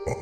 The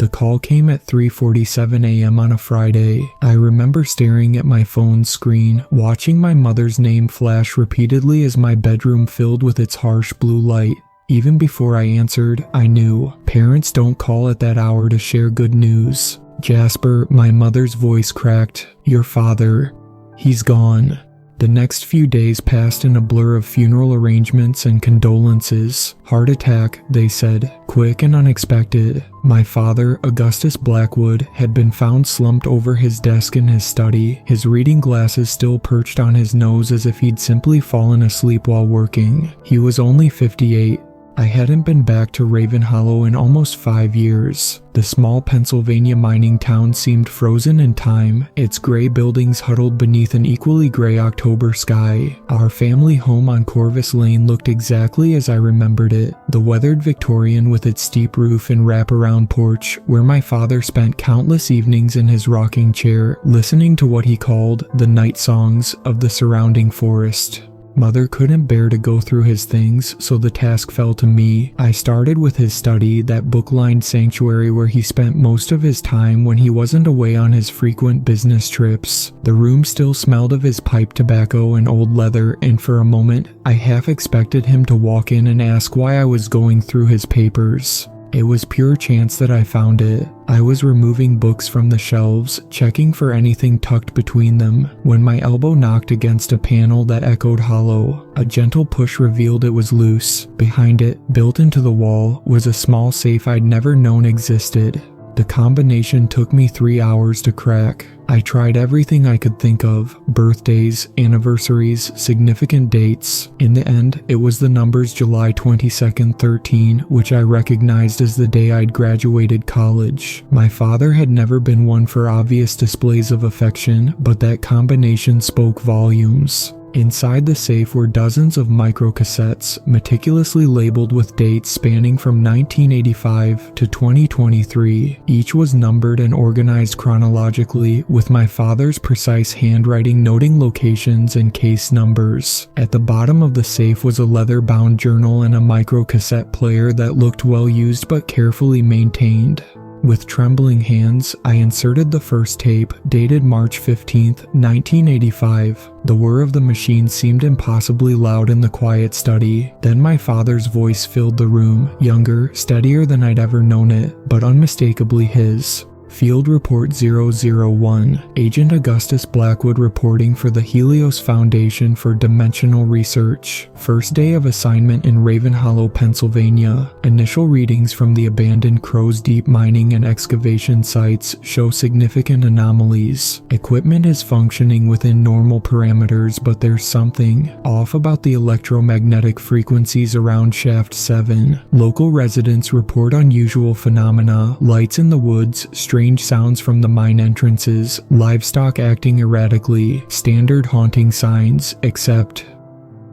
call came at 3:47 a.m. on a Friday. I remember staring at my phone's screen, watching my mother's name flash repeatedly as my bedroom filled with its harsh blue light. Even before I answered, I knew. Parents don't call at that hour to share good news. Jasper, my mother's voice cracked. Your father. He's gone. The next few days passed in a blur of funeral arrangements and condolences. Heart attack, they said, quick and unexpected. My father, Augustus Blackwood, had been found slumped over his desk in his study, his reading glasses still perched on his nose as if he'd simply fallen asleep while working. He was only 58. I hadn't been back to Raven Hollow in almost 5 years. The small Pennsylvania mining town seemed frozen in time, its gray buildings huddled beneath an equally gray October sky. Our family home on Corvus Lane looked exactly as I remembered it, the weathered Victorian with its steep roof and wraparound porch, where my father spent countless evenings in his rocking chair, listening to what he called the night songs of the surrounding forest. Mother couldn't bear to go through his things, so the task fell to me. I started with his study, that book-lined sanctuary where he spent most of his time when he wasn't away on his frequent business trips. The room still smelled of his pipe tobacco and old leather, and for a moment, I half expected him to walk in and ask why I was going through his papers. It was pure chance that I found it. I was removing books from the shelves, checking for anything tucked between them, when my elbow knocked against a panel that echoed hollow. A gentle push revealed it was loose. Behind it, built into the wall, was a small safe I'd never known existed. The combination took me 3 hours to crack. I tried everything I could think of: birthdays, anniversaries, significant dates. In the end, it was the numbers July 22nd, 13, which I recognized as the day I'd graduated college. My father had never been one for obvious displays of affection, but that combination spoke volumes. Inside the safe were dozens of micro-cassettes, meticulously labeled with dates spanning from 1985 to 2023. Each was numbered and organized chronologically, with my father's precise handwriting noting locations and case numbers. At the bottom of the safe was a leather-bound journal and a micro-cassette player that looked well used but carefully maintained. With trembling hands, I inserted the first tape, dated March 15, 1985. The whir of the machine seemed impossibly loud in the quiet study. Then my father's voice filled the room, younger, steadier than I'd ever known it, but unmistakably his. Field Report 001, Agent Augustus Blackwood reporting for the Helios Foundation for Dimensional Research. First day of assignment in Raven Hollow, Pennsylvania. Initial readings from the abandoned Crow's Deep mining and excavation sites show significant anomalies. Equipment is functioning within normal parameters, but there's something off about the electromagnetic frequencies around Shaft 7. Local residents report unusual phenomena, lights in the woods, strange sounds from the mine entrances, livestock acting erratically, standard haunting signs, except...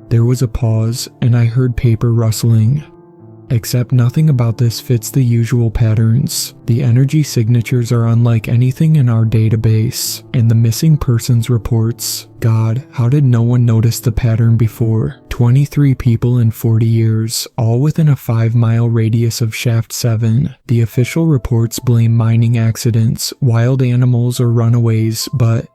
There was a pause, and I heard paper rustling. Except nothing about this fits the usual patterns. The energy signatures are unlike anything in our database, and the missing persons reports. God, how did no one notice the pattern before? 23 people in 40 years, all within a 5-mile radius of Shaft 7. The official reports blame mining accidents, wild animals, or runaways, but...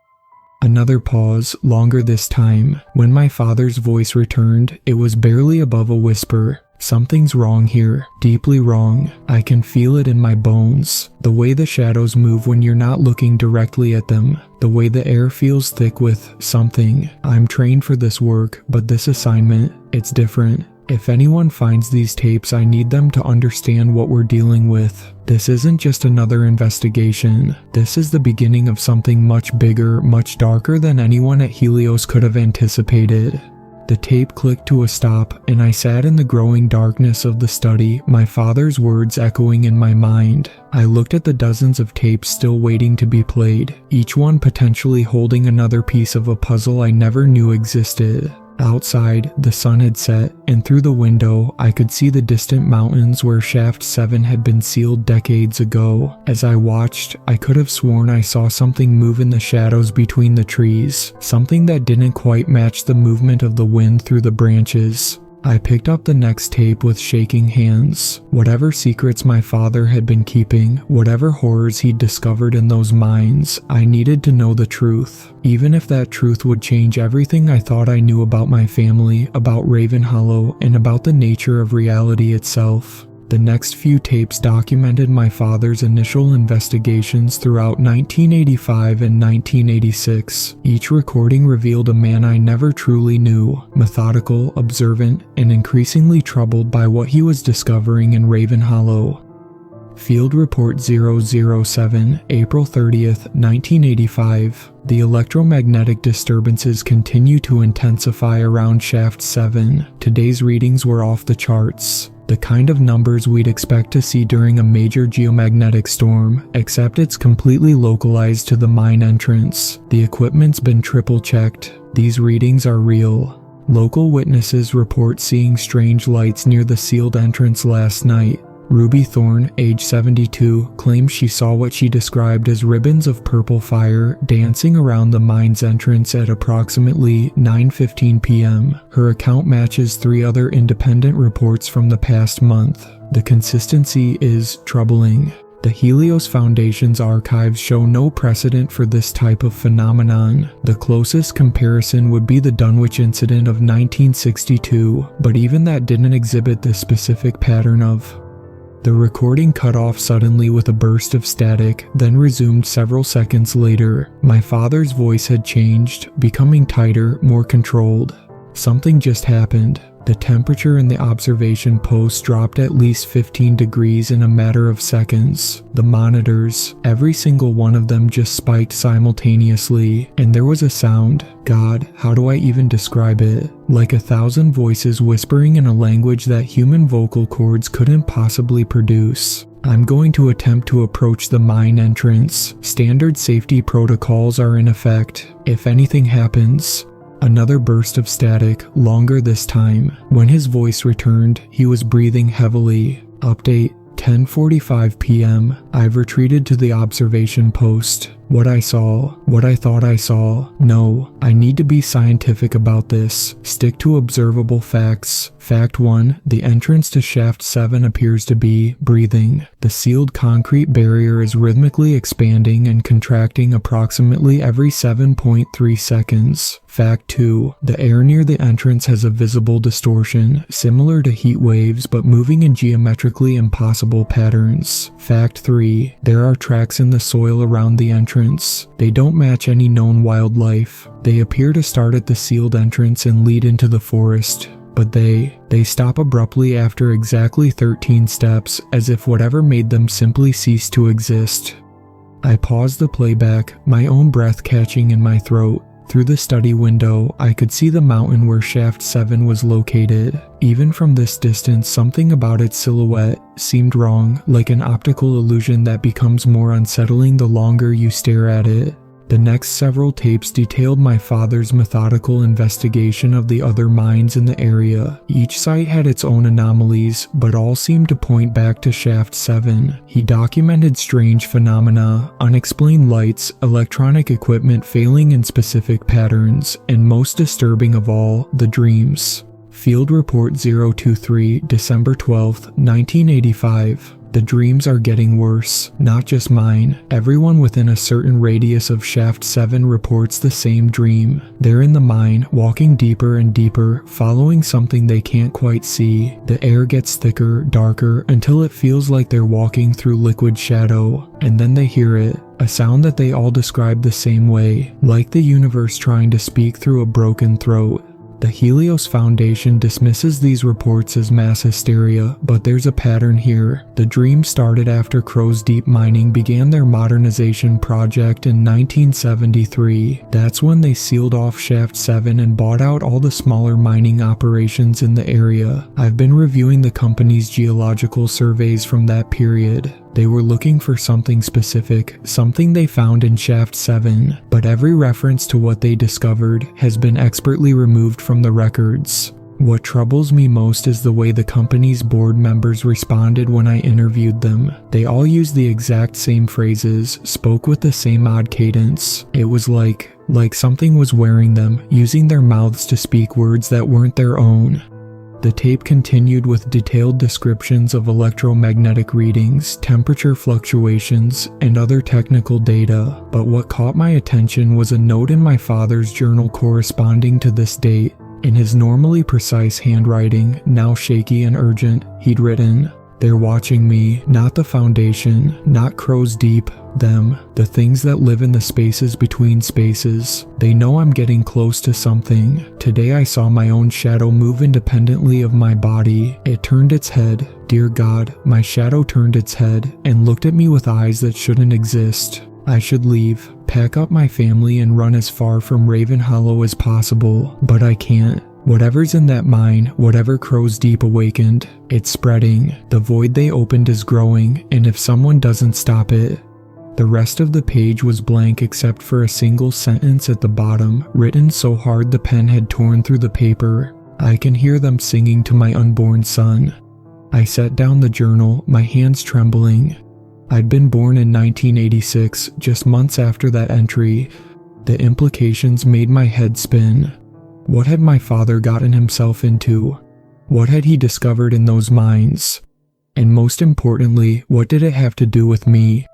Another pause, longer this time. When my father's voice returned, it was barely above a whisper. Something's wrong here, deeply wrong. I can feel it in my bones. The way the shadows move when you're not looking directly at them. The way the air feels thick with something. I'm trained for this work, but this assignment, it's different. If anyone finds these tapes, I need them to understand what we're dealing with. This isn't just another investigation. This is the beginning of something much bigger, much darker than anyone at Helios could have anticipated. The tape clicked to a stop, and I sat in the growing darkness of the study, my father's words echoing in my mind. I looked at the dozens of tapes still waiting to be played, each one potentially holding another piece of a puzzle I never knew existed. Outside, the sun had set, and through the window, I could see the distant mountains where Shaft 7 had been sealed decades ago. As I watched, I could have sworn I saw something move in the shadows between the trees, something that didn't quite match the movement of the wind through the branches. I picked up the next tape with shaking hands. Whatever secrets my father had been keeping, whatever horrors he'd discovered in those mines, I needed to know the truth. Even if that truth would change everything I thought I knew about my family, about Raven Hollow, and about the nature of reality itself. The next few tapes documented my father's initial investigations throughout 1985 and 1986. Each recording revealed a man I never truly knew, methodical, observant, and increasingly troubled by what he was discovering in Raven Hollow. Field Report 007, April 30th, 1985. The electromagnetic disturbances continue to intensify around Shaft 7. Today's readings were off the charts. The kind of numbers we'd expect to see during a major geomagnetic storm, except it's completely localized to the mine entrance. The equipment's been triple checked. These readings are real. Local witnesses report seeing strange lights near the sealed entrance last night. Ruby Thorne, age 72, claims she saw what she described as ribbons of purple fire dancing around the mine's entrance at approximately 9:15 p.m. Her account matches 3 other independent reports from the past month. The consistency is troubling. The Helios Foundation's archives show no precedent for this type of phenomenon. The closest comparison would be the Dunwich incident of 1962, but even that didn't exhibit this specific pattern of. The recording cut off suddenly with a burst of static, then resumed several seconds later. My father's voice had changed, becoming tighter, more controlled. Something just happened. The temperature in the observation post dropped at least 15 degrees in a matter of seconds. The monitors, every single one of them just spiked simultaneously, and there was a sound. God, how do I even describe it? Like 1,000 voices whispering in a language that human vocal cords couldn't possibly produce. I'm going to attempt to approach the mine entrance. Standard safety protocols are in effect. If anything happens. Another burst of static, longer this time. When his voice returned, he was breathing heavily. Update, 10:45 p.m. I've retreated to the observation post. What I saw, what I thought I saw. No, I need to be scientific about this. Stick to observable facts. Fact 1, the entrance to Shaft 7 appears to be breathing. The sealed concrete barrier is rhythmically expanding and contracting approximately every 7.3 seconds. Fact 2, the air near the entrance has a visible distortion, similar to heat waves but moving in geometrically impossible patterns. Fact 3, there are tracks in the soil around the entrance. They don't match any known wildlife. They appear to start at the sealed entrance and lead into the forest. But they stop abruptly after exactly 13 steps, as if whatever made them simply cease to exist. I paused the playback, my own breath catching in my throat. Through the study window, I could see the mountain where Shaft 7 was located. Even from this distance, something about its silhouette seemed wrong, like an optical illusion that becomes more unsettling the longer you stare at it. The next several tapes detailed my father's methodical investigation of the other mines in the area. Each site had its own anomalies, but all seemed to point back to Shaft 7. He documented strange phenomena, unexplained lights, electronic equipment failing in specific patterns, and most disturbing of all, the dreams. Field Report 023, December 12, 1985. The dreams are getting worse, not just mine. Everyone within a certain radius of Shaft 7 reports the same dream. They're in the mine, walking deeper and deeper, following something they can't quite see. The air gets thicker, darker, until it feels like they're walking through liquid shadow. And then they hear it, a sound that they all describe the same way, like the universe trying to speak through a broken throat. The Helios Foundation dismisses these reports as mass hysteria, but there's a pattern here. The dream started after Crow's Deep Mining began their modernization project in 1973. That's when they sealed off Shaft 7 and bought out all the smaller mining operations in the area. I've been reviewing the company's geological surveys from that period. They were looking for something specific, something they found in Shaft 7, but every reference to what they discovered has been expertly removed from the records. What troubles me most is the way the company's board members responded when I interviewed them. They all used the exact same phrases, spoke with the same odd cadence. It was like something was wearing them, using their mouths to speak words that weren't their own. The tape continued with detailed descriptions of electromagnetic readings, temperature fluctuations, and other technical data, but what caught my attention was a note in my father's journal corresponding to this date. In his normally precise handwriting, now shaky and urgent, he'd written, "They're watching me, not the Foundation, not Crow's Deep, them, the things that live in the spaces between spaces. They know I'm getting close to something. Today I saw my own shadow move independently of my body. It turned its head. Dear God, my shadow turned its head and looked at me with eyes that shouldn't exist. I should leave, pack up my family and run as far from Raven Hollow as possible, but I can't. Whatever's in that mine, whatever Crow's Deep awakened, it's spreading. The void they opened is growing, and if someone doesn't stop it." The rest of the page was blank except for a single sentence at the bottom, written so hard the pen had torn through the paper. "I can hear them singing to my unborn son." I set down the journal, my hands trembling. I'd been born in 1986, just months after that entry. The implications made my head spin. What had my father gotten himself into? What had he discovered in those mines? And most importantly, what did it have to do with me?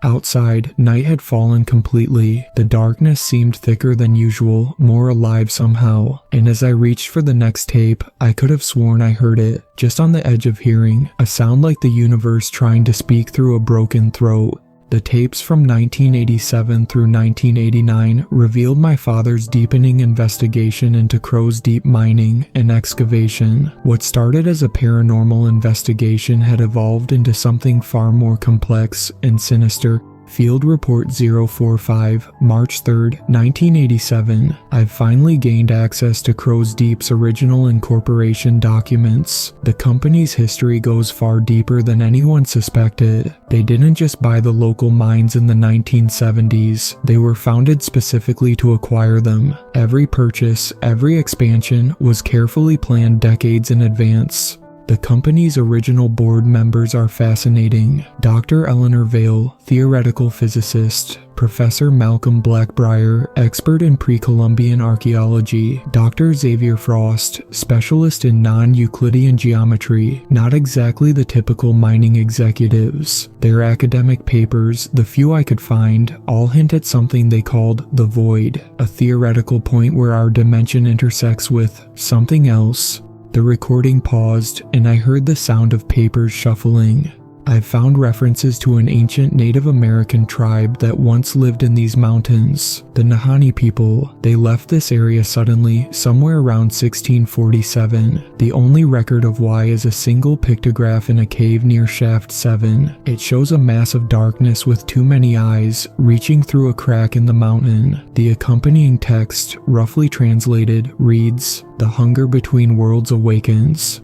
Outside, night had fallen completely. The darkness seemed thicker than usual, more alive somehow, and as I reached for the next tape, I could have sworn I heard it, just on the edge of hearing, a sound like the universe trying to speak through a broken throat. The tapes from 1987 through 1989 revealed my father's deepening investigation into Crow's Deep mining and excavation. What started as a paranormal investigation had evolved into something far more complex and sinister. Field Report 045, March 3, 1987. I've finally gained access to Crow's Deep's original incorporation documents. The company's history goes far deeper than anyone suspected. They didn't just buy the local mines in the 1970s. They were founded specifically to acquire them. Every purchase, every expansion was carefully planned decades in advance. The company's original board members are fascinating. Dr. Eleanor Vail, theoretical physicist. Professor Malcolm Blackbriar, expert in pre-Columbian archaeology. Dr. Xavier Frost, specialist in non-Euclidean geometry. Not exactly the typical mining executives. Their academic papers, the few I could find, all hint at something they called the void, a theoretical point where our dimension intersects with something else. The recording paused, and I heard the sound of papers shuffling. I found references to an ancient Native American tribe that once lived in these mountains. The Nahanni people. They left this area suddenly, somewhere around 1647. The only record of why is a single pictograph in a cave near Shaft 7. It shows a mass of darkness with too many eyes, reaching through a crack in the mountain. The accompanying text, roughly translated, reads, "The hunger between worlds awakens."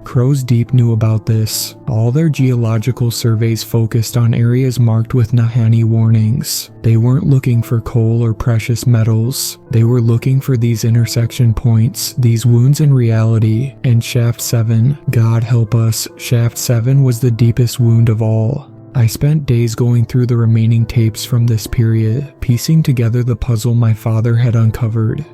Crow's Deep knew about this. All their geological surveys focused on areas marked with Nahanni warnings. They weren't looking for coal or precious metals. They were looking for these intersection points, these wounds in reality. And Shaft 7, God help us, Shaft 7 was the deepest wound of all. I spent days going through the remaining tapes from this period, piecing together the puzzle my father had uncovered.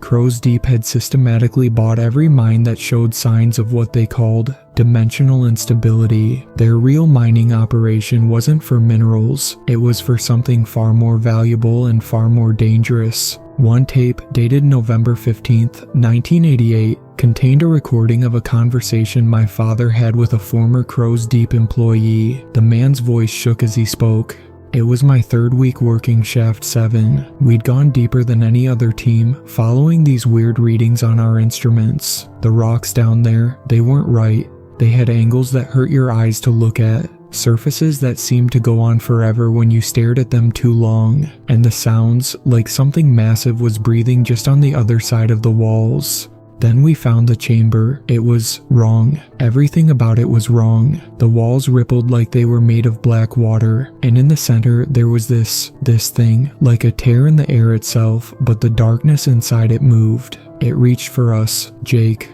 Crow's Deep had systematically bought every mine that showed signs of what they called dimensional instability. Their real mining operation wasn't for minerals, it was for something far more valuable and far more dangerous. One tape, dated November 15, 1988, contained a recording of a conversation my father had with a former Crow's Deep employee. The man's voice shook as he spoke. It was my third week working Shaft 7. We'd gone deeper than any other team, following these weird readings on our instruments. The rocks down there, they weren't right. They had angles that hurt your eyes to look at, surfaces that seemed to go on forever when you stared at them too long, and the sounds, like something massive was breathing just on the other side of the walls. Then we found the chamber. It was wrong. Everything about it was wrong. The walls rippled like they were made of black water, and in the center there was this thing, like a tear in the air itself, but the darkness inside it moved. It reached for us, Jake.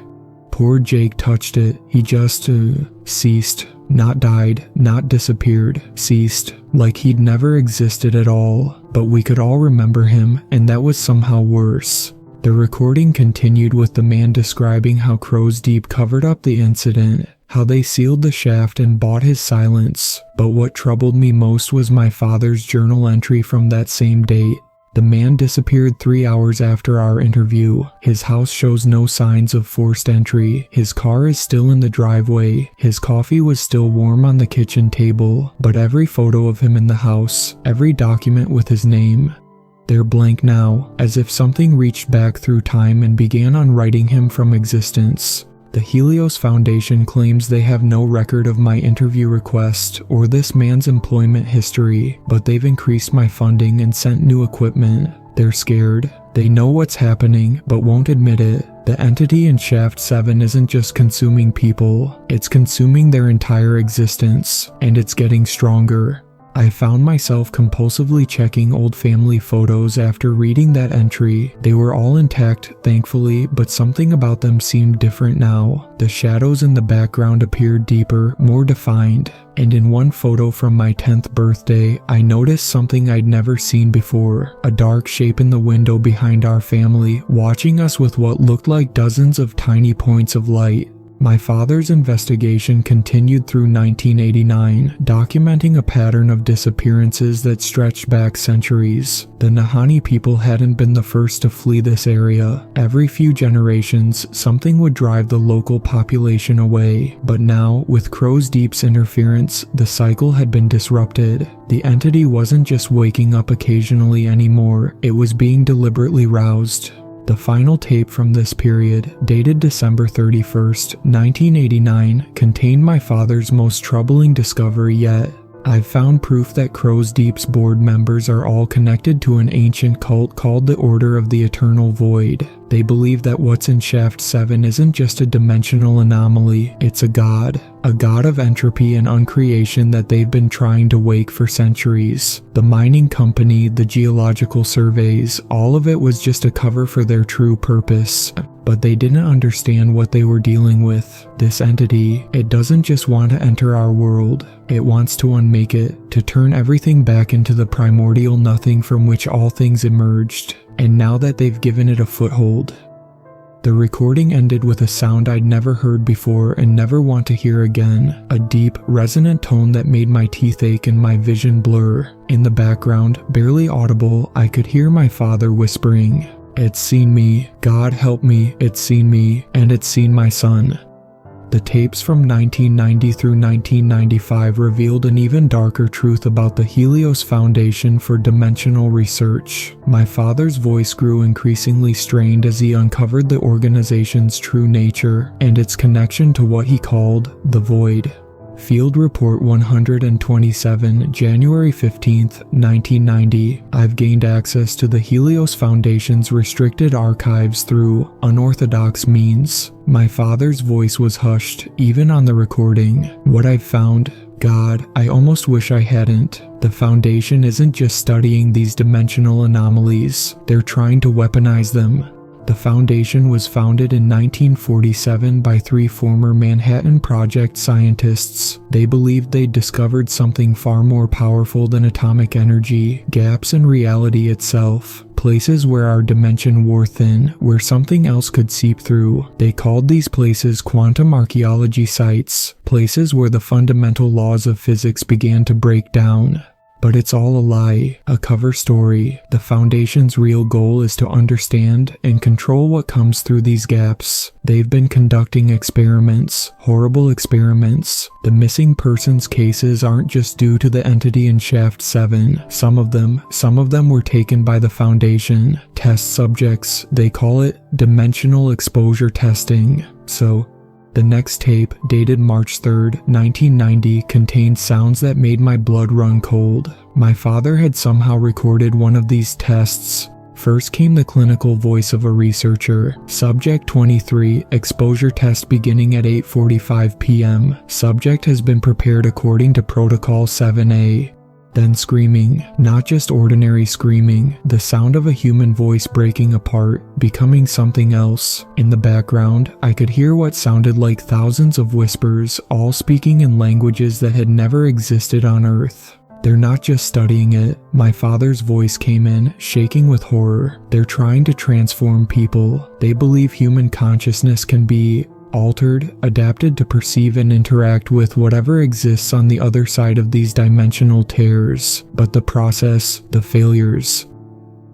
Poor Jake touched it. He just ceased. Not died, not disappeared, ceased, like he'd never existed at all. But we could all remember him, and that was somehow worse. The recording continued with the man describing how Crow's Deep covered up the incident, how they sealed the shaft and bought his silence. But what troubled me most was my father's journal entry from that same date. The man disappeared 3 hours after our interview. His house shows no signs of forced entry. His car is still in the driveway. His coffee was still warm on the kitchen table. But every photo of him in the house, every document with his name, they're blank now, as if something reached back through time and began unwriting him from existence. The Helios Foundation claims they have no record of my interview request or this man's employment history, but they've increased my funding and sent new equipment. They're scared. They know what's happening, but won't admit it. The entity in Shaft 7 isn't just consuming people, it's consuming their entire existence, and it's getting stronger. I found myself compulsively checking old family photos after reading that entry. They were all intact, thankfully, but something about them seemed different now. The shadows in the background appeared deeper, more defined. And in one photo from my 10th birthday, I noticed something I'd never seen before. A dark shape in the window behind our family, watching us with what looked like dozens of tiny points of light. My father's investigation continued through 1989, documenting a pattern of disappearances that stretched back centuries. The Nahanni people hadn't been the first to flee this area. Every few generations, something would drive the local population away. But now, with Crow's Deep's interference, the cycle had been disrupted. The entity wasn't just waking up occasionally anymore, it was being deliberately roused. The final tape from this period, dated December 31st, 1989, contained my father's most troubling discovery yet. I've found proof that Crow's Deep's board members are all connected to an ancient cult called the Order of the Eternal Void. They believe that what's in Shaft 7 isn't just a dimensional anomaly, it's a god of entropy and uncreation that they've been trying to wake for centuries. The mining company, the geological surveys, all of it was just a cover for their true purpose. But they didn't understand what they were dealing with. This entity, it doesn't just want to enter our world, it wants to unmake it, to turn everything back into the primordial nothing from which all things emerged. And now that they've given it a foothold. The recording ended with a sound I'd never heard before and never want to hear again. A deep, resonant tone that made my teeth ache and my vision blur. In the background, barely audible, I could hear my father whispering, "It's seen me, God help me, it's seen me, and it's seen my son." The tapes from 1990 through 1995 revealed an even darker truth about the Helios Foundation for Dimensional Research. My father's voice grew increasingly strained as he uncovered the organization's true nature and its connection to what he called the void. Field Report 127, January 15, 1990. I've gained access to the Helios Foundation's restricted archives through unorthodox means. My father's voice was hushed, even on the recording. What I've found, God, I almost wish I hadn't. The Foundation isn't just studying these dimensional anomalies, they're trying to weaponize them. The Foundation was founded in 1947 by 3 former Manhattan Project scientists. They believed they'd discovered something far more powerful than atomic energy, gaps in reality itself, places where our dimension wore thin, where something else could seep through. They called these places quantum archaeology sites, places where the fundamental laws of physics began to break down. But it's all a lie, a cover story. The Foundation's real goal is to understand and control what comes through these gaps. They've been conducting experiments, horrible experiments. The missing persons cases aren't just due to the entity in Shaft 7. Some of them were taken by the Foundation. Test subjects, they call it dimensional exposure testing. So, the next tape, dated March 3, 1990, contained sounds that made my blood run cold. My father had somehow recorded one of these tests. First came the clinical voice of a researcher. Subject 23, exposure test beginning at 8:45 p.m. Subject has been prepared according to Protocol 7A. Then screaming, not just ordinary screaming, the sound of a human voice breaking apart, becoming something else. In the background, I could hear what sounded like thousands of whispers, all speaking in languages that had never existed on Earth. They're not just studying it. My father's voice came in, shaking with horror. They're trying to transform people. They believe human consciousness can be altered, adapted to perceive and interact with whatever exists on the other side of these dimensional tears. But the process, the failures.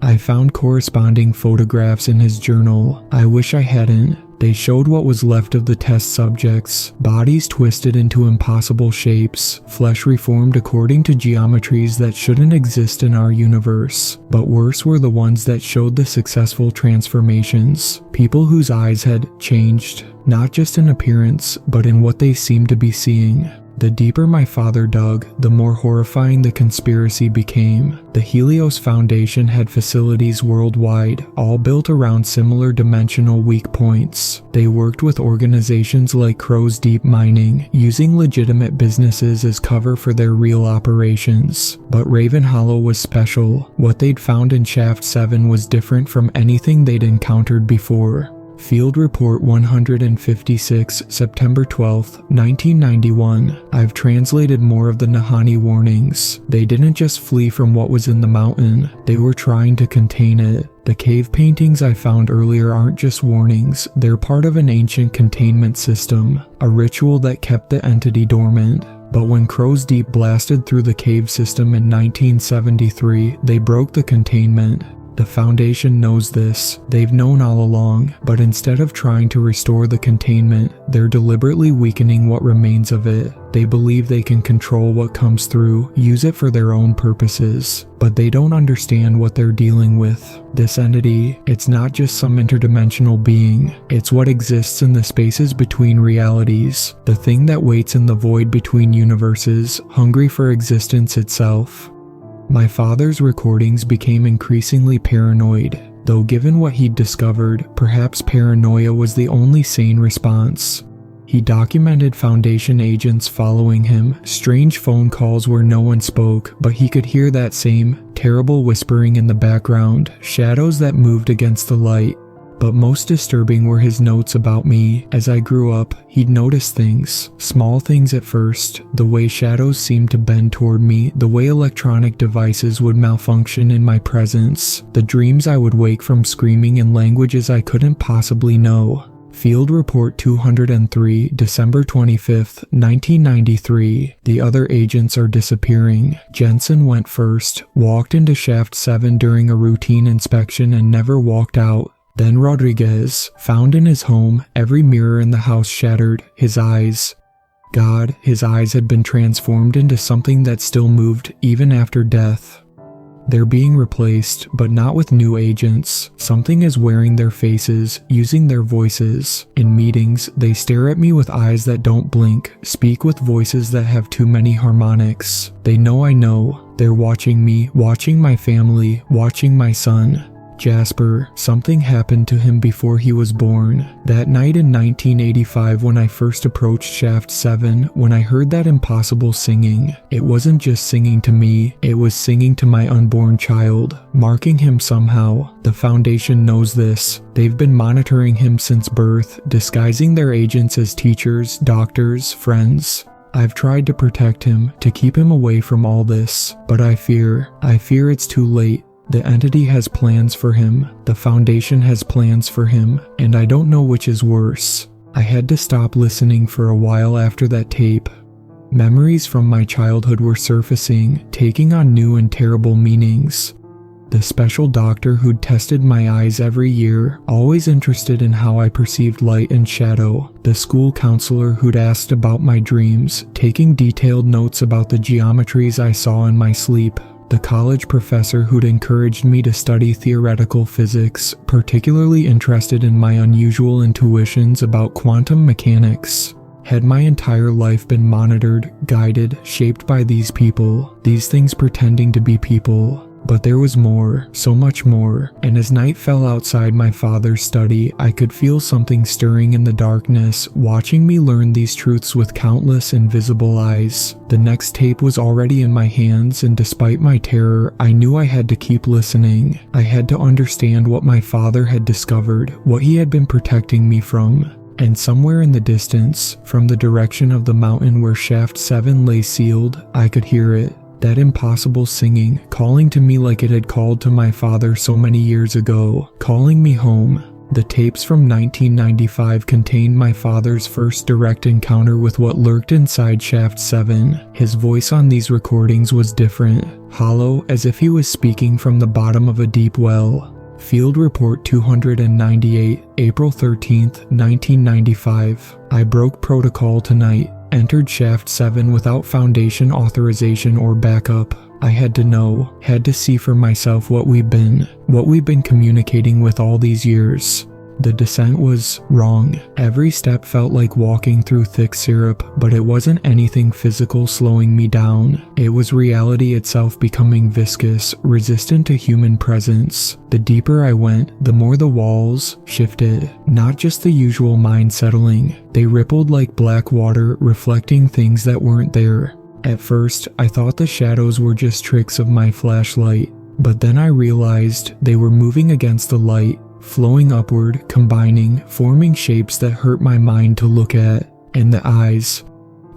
I found corresponding photographs in his journal. I wish I hadn't. They showed what was left of the test subjects, bodies twisted into impossible shapes, flesh reformed according to geometries that shouldn't exist in our universe. But worse were the ones that showed the successful transformations, people whose eyes had changed, not just in appearance, but in what they seemed to be seeing. The deeper my father dug, the more horrifying the conspiracy became. The Helios Foundation had facilities worldwide, all built around similar dimensional weak points. They worked with organizations like Crow's Deep Mining, using legitimate businesses as cover for their real operations. But Raven Hollow was special. What they'd found in Shaft 7 was different from anything they'd encountered before. Field Report 156, September 12, 1991. I've translated more of the Nahani warnings. They didn't just flee from what was in the mountain, they were trying to contain it. The cave paintings I found earlier aren't just warnings, they're part of an ancient containment system, a ritual that kept the entity dormant. But when Crow's Deep blasted through the cave system in 1973, they broke the containment. The Foundation knows this. They've known all along, but instead of trying to restore the containment, they're deliberately weakening what remains of it. They believe they can control what comes through, use it for their own purposes, but they don't understand what they're dealing with. This entity, it's not just some interdimensional being, it's what exists in the spaces between realities, the thing that waits in the void between universes, hungry for existence itself. My father's recordings became increasingly paranoid, though given what he'd discovered, perhaps paranoia was the only sane response. He documented Foundation agents following him, strange phone calls where no one spoke, but he could hear that same terrible whispering in the background, shadows that moved against the light. But most disturbing were his notes about me. As I grew up, he'd notice things, small things at first, the way shadows seemed to bend toward me, the way electronic devices would malfunction in my presence, the dreams I would wake from screaming in languages I couldn't possibly know. Field Report 203, December 25, 1993. The other agents are disappearing. Jensen went first, walked into Shaft 7 during a routine inspection and never walked out. Then Rodriguez, found in his home, every mirror in the house shattered, his eyes. God, his eyes had been transformed into something that still moved even after death. They're being replaced, but not with new agents. Something is wearing their faces, using their voices. In meetings, they stare at me with eyes that don't blink, speak with voices that have too many harmonics. They know I know. They're watching me, watching my family, watching my son. Jasper, something happened to him before he was born. That night in 1985 when I first approached Shaft 7, when I heard that impossible singing, it wasn't just singing to me, it was singing to my unborn child, marking him somehow. The Foundation knows this. They've been monitoring him since birth, disguising their agents as teachers, doctors, friends. I've tried to protect him, to keep him away from all this, but I fear it's too late. The entity has plans for him, the Foundation has plans for him, and I don't know which is worse. I had to stop listening for a while after that tape. Memories from my childhood were surfacing, taking on new and terrible meanings. The special doctor who'd tested my eyes every year, always interested in how I perceived light and shadow. The school counselor who'd asked about my dreams, taking detailed notes about the geometries I saw in my sleep. The college professor who'd encouraged me to study theoretical physics, particularly interested in my unusual intuitions about quantum mechanics. Had my entire life been monitored, guided, shaped by these people, these things pretending to be people? But there was more, so much more, and as night fell outside my father's study, I could feel something stirring in the darkness, watching me learn these truths with countless invisible eyes. The next tape was already in my hands, and despite my terror, I knew I had to keep listening. I had to understand what my father had discovered, what he had been protecting me from. And somewhere in the distance, from the direction of the mountain where Shaft 7 lay sealed, I could hear it. That impossible singing, calling to me like it had called to my father so many years ago, calling me home. The tapes from 1995 contained my father's first direct encounter with what lurked inside Shaft 7. His voice on these recordings was different, hollow, as if he was speaking from the bottom of a deep well. Field Report 298, April 13th, 1995. I broke protocol tonight. Entered Shaft 7 without Foundation authorization or backup. I had to know, had to see for myself what we've been communicating with all these years. The descent was wrong. Every step felt like walking through thick syrup, but it wasn't anything physical slowing me down. It was reality itself becoming viscous, resistant to human presence. The deeper I went, the more the walls shifted. Not just the usual mind settling. They rippled like black water, reflecting things that weren't there. At first, I thought the shadows were just tricks of my flashlight, but then I realized they were moving against the light, flowing upward, combining, forming shapes that hurt my mind to look at. And the eyes.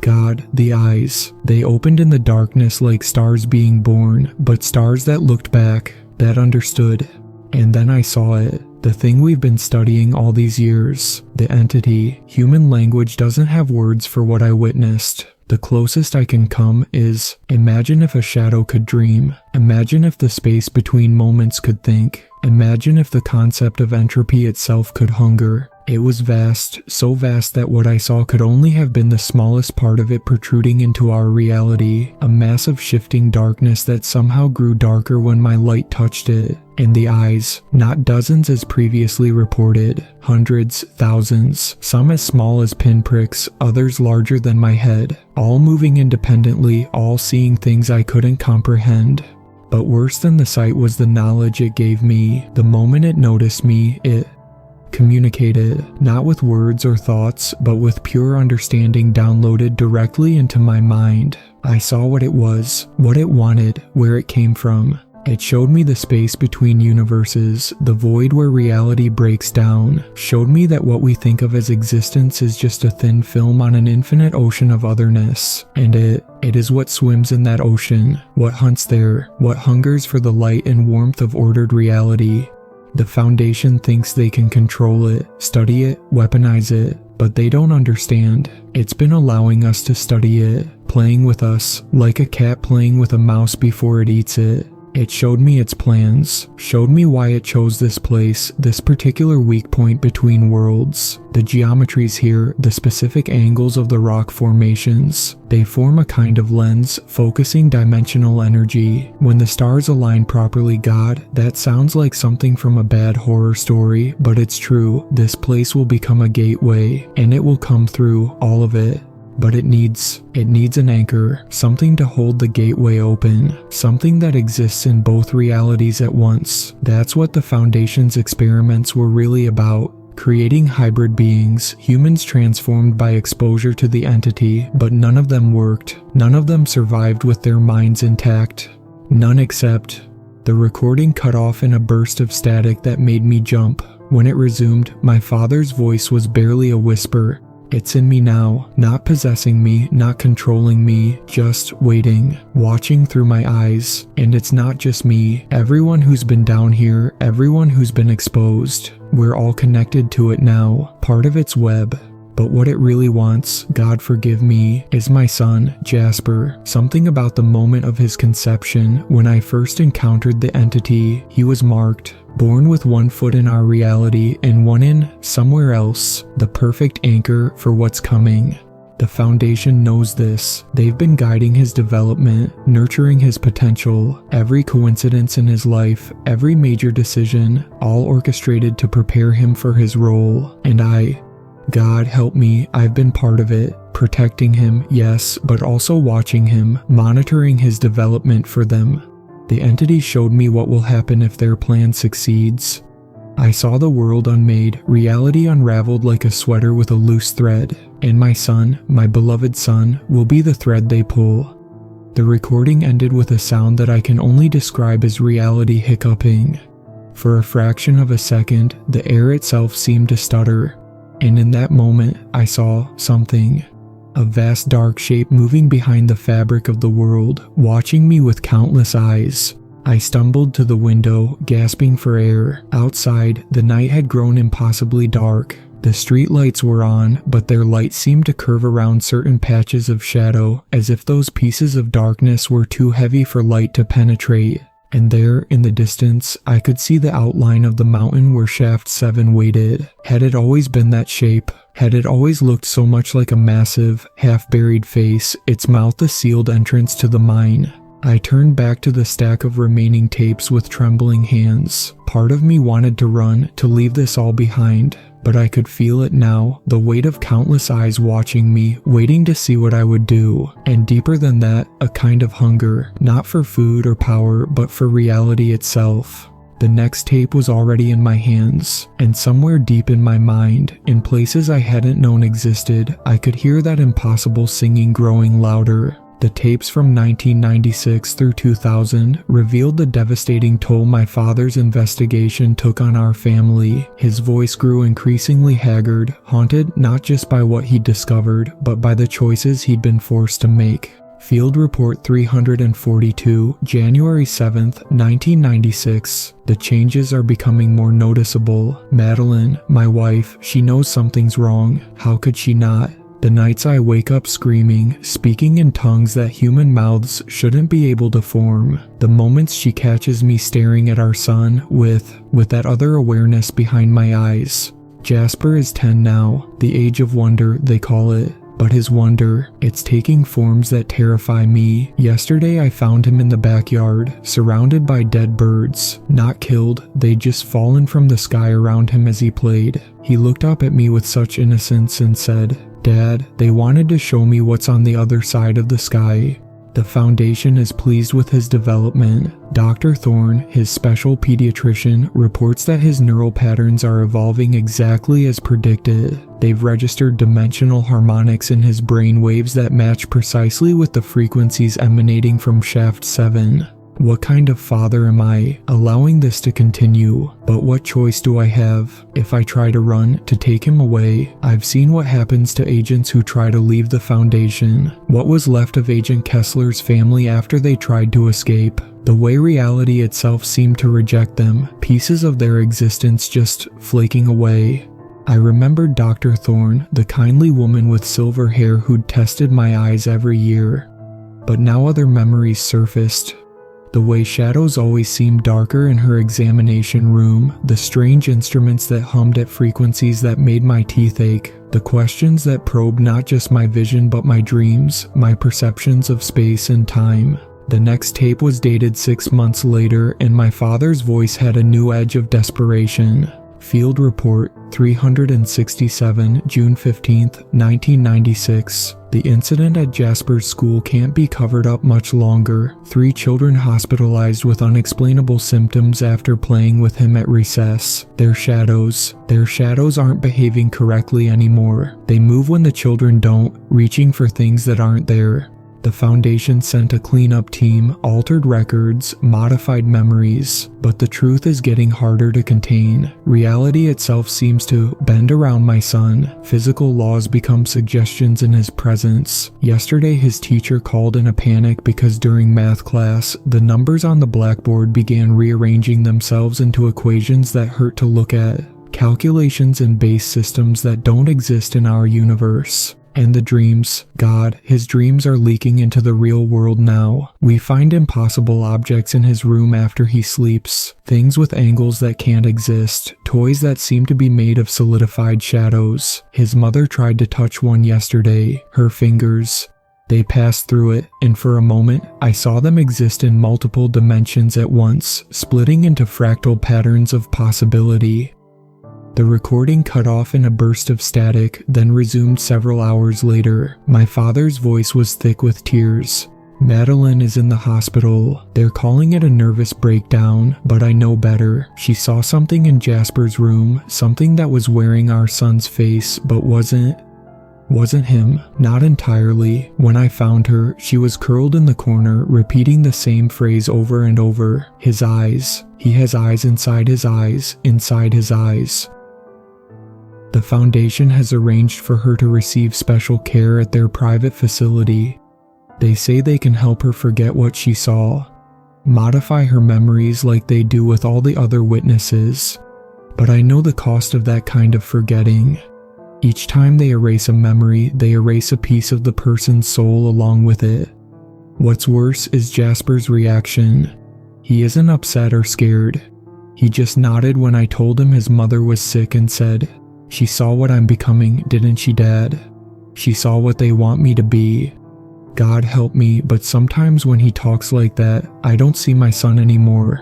God, the eyes. They opened in the darkness like stars being born, but stars that looked back, that understood. And then I saw it. The thing we've been studying all these years. The entity. Human language doesn't have words for what I witnessed. The closest I can come is, imagine if a shadow could dream. Imagine if the space between moments could think. Imagine if the concept of entropy itself could hunger. It was vast, so vast that what I saw could only have been the smallest part of it protruding into our reality, a massive shifting darkness that somehow grew darker when my light touched it. And the eyes, not dozens as previously reported, hundreds, thousands, some as small as pinpricks, others larger than my head, all moving independently, all seeing things I couldn't comprehend. But worse than the sight was the knowledge it gave me. The moment it noticed me, it communicated, not with words or thoughts, but with pure understanding downloaded directly into my mind. I saw what it was, what it wanted, where it came from. It showed me the space between universes, the void where reality breaks down, showed me that what we think of as existence is just a thin film on an infinite ocean of otherness, and it is what swims in that ocean, what hunts there, what hungers for the light and warmth of ordered reality. The Foundation thinks they can control it, study it, weaponize it, but they don't understand. It's been allowing us to study it, playing with us, like a cat playing with a mouse before it eats it. It showed me its plans, showed me why it chose this place, this particular weak point between worlds. The geometries here, the specific angles of the rock formations, they form a kind of lens, focusing dimensional energy. When the stars align properly, God, that sounds like something from a bad horror story, but it's true. This place will become a gateway, and it will come through, all of it. But it needs an anchor, something to hold the gateway open, something that exists in both realities at once. That's what the Foundation's experiments were really about. Creating hybrid beings, humans transformed by exposure to the entity, but none of them worked. None of them survived with their minds intact. None except... The recording cut off in a burst of static that made me jump. When it resumed, my father's voice was barely a whisper. It's in me now, not possessing me, not controlling me, just waiting, watching through my eyes. And it's not just me, everyone who's been down here, everyone who's been exposed. We're all connected to it now, part of its web. But what it really wants, God forgive me, is my son, Jasper. Something about the moment of his conception, when I first encountered the entity, he was marked. Born with one foot in our reality and one in somewhere else, the perfect anchor for what's coming. The Foundation knows this. They've been guiding his development, nurturing his potential, every coincidence in his life, every major decision, all orchestrated to prepare him for his role. And God help me, I've been part of it, protecting him, yes, but also watching him, monitoring his development for them. The entity showed me what will happen if their plan succeeds. I saw the world unmade, reality unraveled like a sweater with a loose thread, and my son, my beloved son, will be the thread they pull. The recording ended with a sound that I can only describe as reality hiccuping. For a fraction of a second, the air itself seemed to stutter, and in that moment, I saw something. A vast dark shape moving behind the fabric of the world, watching me with countless eyes. I stumbled to the window, gasping for air. Outside, the night had grown impossibly dark. The street lights were on, but their light seemed to curve around certain patches of shadow, as if those pieces of darkness were too heavy for light to penetrate. And there, in the distance, I could see the outline of the mountain where Shaft 7 waited. Had it always been that shape? Had it always looked so much like a massive, half-buried face, its mouth a sealed entrance to the mine? I turned back to the stack of remaining tapes with trembling hands. Part of me wanted to run, to leave this all behind, but I could feel it now, the weight of countless eyes watching me, waiting to see what I would do. And deeper than that, a kind of hunger, not for food or power, but for reality itself. The next tape was already in my hands, and somewhere deep in my mind, in places I hadn't known existed, I could hear that impossible singing growing louder. The tapes from 1996 through 2000 revealed the devastating toll my father's investigation took on our family. His voice grew increasingly haggard, haunted not just by what he'd discovered, but by the choices he'd been forced to make. Field Report 342, January 7th, 1996. The changes are becoming more noticeable. Madeline, my wife, she knows something's wrong. How could she not? The nights I wake up screaming, speaking in tongues that human mouths shouldn't be able to form. The moments she catches me staring at our son with that other awareness behind my eyes. Jasper is 10 now, the age of wonder they call it. But his wonder, it's taking forms that terrify me. Yesterday I found him in the backyard, surrounded by dead birds. Not killed, they'd just fallen from the sky around him as he played. He looked up at me with such innocence and said, "Dad, they wanted to show me what's on the other side of the sky." The foundation is pleased with his development. Dr. Thorne, his special pediatrician, reports that his neural patterns are evolving exactly as predicted. They've registered dimensional harmonics in his brain waves that match precisely with the frequencies emanating from Shaft 7. What kind of father am I, allowing this to continue? But what choice do I have? If I try to run, to take him away, I've seen what happens to agents who try to leave the Foundation. What was left of Agent Kessler's family after they tried to escape? The way reality itself seemed to reject them, pieces of their existence just flaking away. I remembered Dr. Thorne, the kindly woman with silver hair who'd tested my eyes every year. But now other memories surfaced. The way shadows always seemed darker in her examination room, the strange instruments that hummed at frequencies that made my teeth ache, the questions that probed not just my vision but my dreams, my perceptions of space and time. The next tape was dated 6 months later, and my father's voice had a new edge of desperation. Field Report 367, June 15, 1996. The incident at Jasper's school can't be covered up much longer. 3 children hospitalized with unexplainable symptoms after playing with him at recess. Their shadows aren't behaving correctly anymore. They move when the children don't, reaching for things that aren't there. The Foundation sent a cleanup team, altered records, modified memories, but the truth is getting harder to contain. Reality itself seems to bend around my son. Physical laws become suggestions in his presence. Yesterday his teacher called in a panic because during math class, the numbers on the blackboard began rearranging themselves into equations that hurt to look at. Calculations and base systems that don't exist in our universe. And the dreams, God, his dreams are leaking into the real world now. We find impossible objects in his room after he sleeps. Things with angles that can't exist. Toys that seem to be made of solidified shadows. His mother tried to touch one yesterday. Her fingers. They passed through it, and for a moment, I saw them exist in multiple dimensions at once, splitting into fractal patterns of possibility. The recording cut off in a burst of static, then resumed several hours later. My father's voice was thick with tears. Madeline is in the hospital. They're calling it a nervous breakdown, but I know better. She saw something in Jasper's room, something that was wearing our son's face, but wasn't him. Not entirely. When I found her, she was curled in the corner, repeating the same phrase over and over. His eyes. He has eyes inside his eyes, inside his eyes. The foundation has arranged for her to receive special care at their private facility. They say they can help her forget what she saw, modify her memories like they do with all the other witnesses. But I know the cost of that kind of forgetting. Each time they erase a memory, they erase a piece of the person's soul along with it. What's worse is Jasper's reaction. He isn't upset or scared. He just nodded when I told him his mother was sick and said, "She saw what I'm becoming, didn't she, Dad? She saw what they want me to be." God help me, but sometimes when he talks like that, I don't see my son anymore.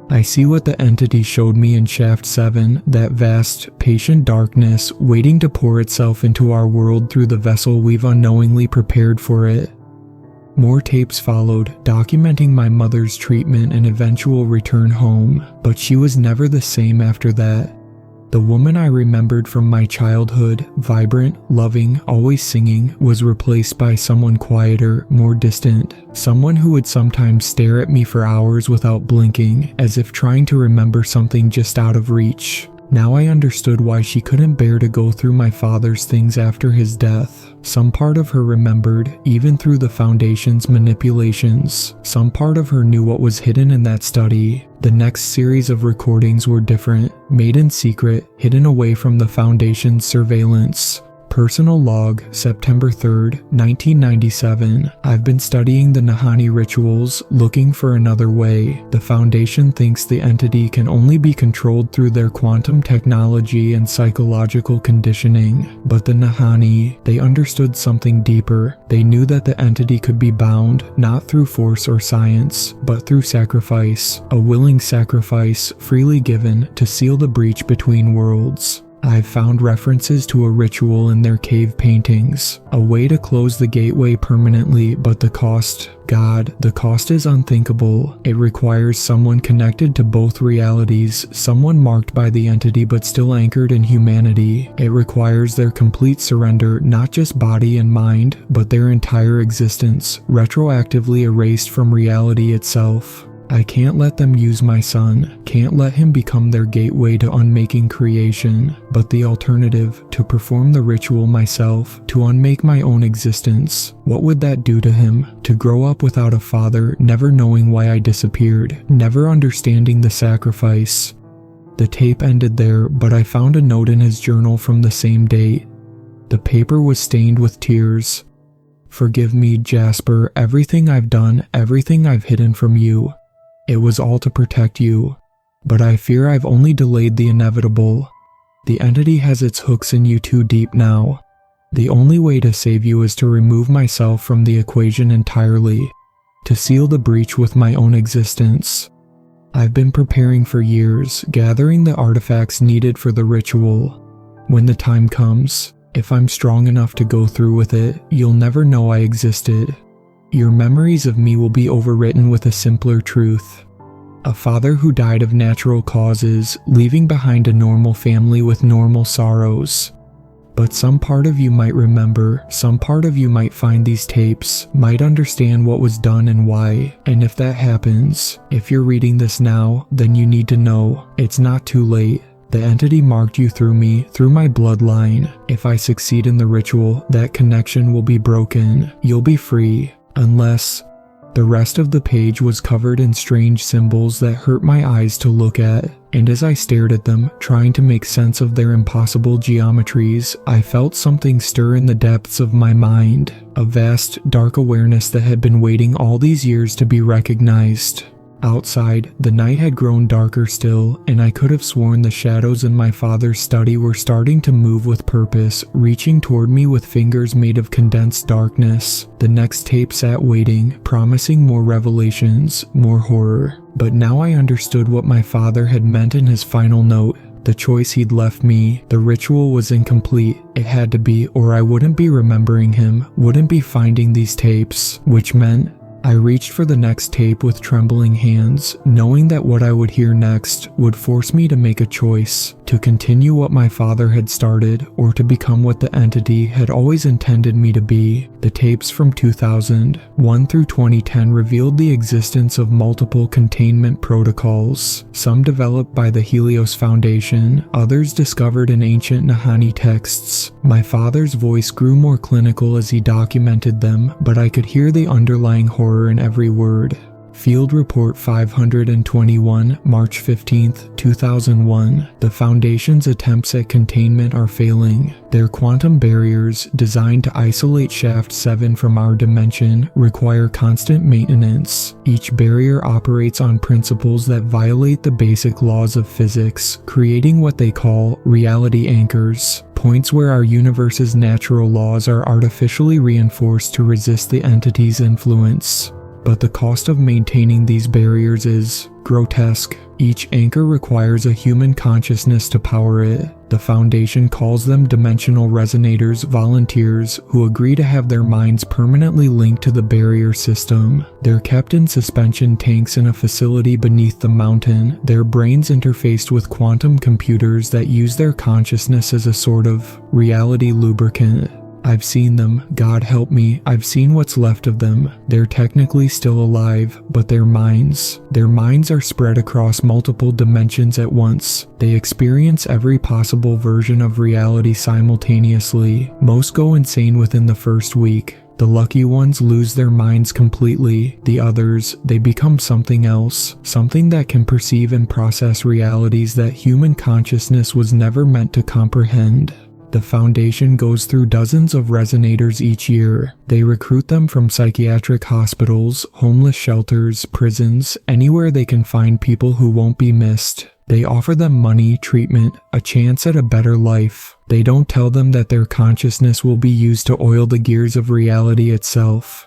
I see what the entity showed me in Shaft 7, that vast, patient darkness waiting to pour itself into our world through the vessel we've unknowingly prepared for it. More tapes followed, documenting my mother's treatment and eventual return home, but she was never the same after that. The woman I remembered from my childhood, vibrant, loving, always singing, was replaced by someone quieter, more distant, someone who would sometimes stare at me for hours without blinking, as if trying to remember something just out of reach. Now I understood why she couldn't bear to go through my father's things after his death. Some part of her remembered, even through the Foundation's manipulations. Some part of her knew what was hidden in that study. The next series of recordings were different, made in secret, hidden away from the Foundation's surveillance. Personal log, September 3rd, 1997. I've been studying the Nahani rituals, looking for another way. The Foundation thinks the entity can only be controlled through their quantum technology and psychological conditioning. But the Nahani, they understood something deeper. They knew that the entity could be bound, not through force or science, but through sacrifice. A willing sacrifice, freely given, to seal the breach between worlds. I've found references to a ritual in their cave paintings, a way to close the gateway permanently, but the cost, God, the cost is unthinkable. It requires someone connected to both realities, someone marked by the entity but still anchored in humanity. It requires their complete surrender, not just body and mind, but their entire existence, retroactively erased from reality itself. I can't let them use my son, can't let him become their gateway to unmaking creation, but the alternative, to perform the ritual myself, to unmake my own existence. What would that do to him? To grow up without a father, never knowing why I disappeared, never understanding the sacrifice. The tape ended there, but I found a note in his journal from the same date. The paper was stained with tears. "Forgive me, Jasper, everything I've done, everything I've hidden from you. It was all to protect you, but I fear I've only delayed the inevitable. The entity has its hooks in you too deep now. The only way to save you is to remove myself from the equation entirely, to seal the breach with my own existence. I've been preparing for years, gathering the artifacts needed for the ritual. When the time comes, if I'm strong enough to go through with it, you'll never know I existed. Your memories of me will be overwritten with a simpler truth. A father who died of natural causes, leaving behind a normal family with normal sorrows. But some part of you might remember, some part of you might find these tapes, might understand what was done and why. And if that happens, if you're reading this now, then you need to know, it's not too late. The entity marked you through me, through my bloodline. If I succeed in the ritual, that connection will be broken. You'll be free. Unless..." The rest of the page was covered in strange symbols that hurt my eyes to look at, and as I stared at them, trying to make sense of their impossible geometries, I felt something stir in the depths of my mind, a vast, dark awareness that had been waiting all these years to be recognized. Outside, the night had grown darker still, and I could have sworn the shadows in my father's study were starting to move with purpose, reaching toward me with fingers made of condensed darkness. The next tape sat waiting, promising more revelations, more horror. But now I understood what my father had meant in his final note. The choice he'd left me, the ritual was incomplete. It had to be, or I wouldn't be remembering him, wouldn't be finding these tapes, which meant I reached for the next tape with trembling hands, knowing that what I would hear next would force me to make a choice, to continue what my father had started or to become what the entity had always intended me to be. The tapes from 2001 through 2010 revealed the existence of multiple containment protocols, some developed by the Helios Foundation, others discovered in ancient Nahanni texts. My father's voice grew more clinical as he documented them, but I could hear the underlying horror in every word. Field Report 521, March 15, 2001. The Foundation's attempts at containment are failing. Their quantum barriers, designed to isolate Shaft 7 from our dimension, require constant maintenance. Each barrier operates on principles that violate the basic laws of physics, creating what they call reality anchors, points where our universe's natural laws are artificially reinforced to resist the entity's influence. But the cost of maintaining these barriers is grotesque. Each anchor requires a human consciousness to power it. The Foundation calls them dimensional resonators, volunteers who agree to have their minds permanently linked to the barrier system. They're kept in suspension tanks in a facility beneath the mountain, their brains interfaced with quantum computers that use their consciousness as a sort of reality lubricant. I've seen them, God help me, I've seen what's left of them. They're technically still alive, but their minds are spread across multiple dimensions at once. They experience every possible version of reality simultaneously. Most go insane within the first week. The lucky ones lose their minds completely. The others, they become something else, something that can perceive and process realities that human consciousness was never meant to comprehend. The Foundation goes through dozens of resonators each year. They recruit them from psychiatric hospitals, homeless shelters, prisons, anywhere they can find people who won't be missed. They offer them money, treatment, a chance at a better life. They don't tell them that their consciousness will be used to oil the gears of reality itself.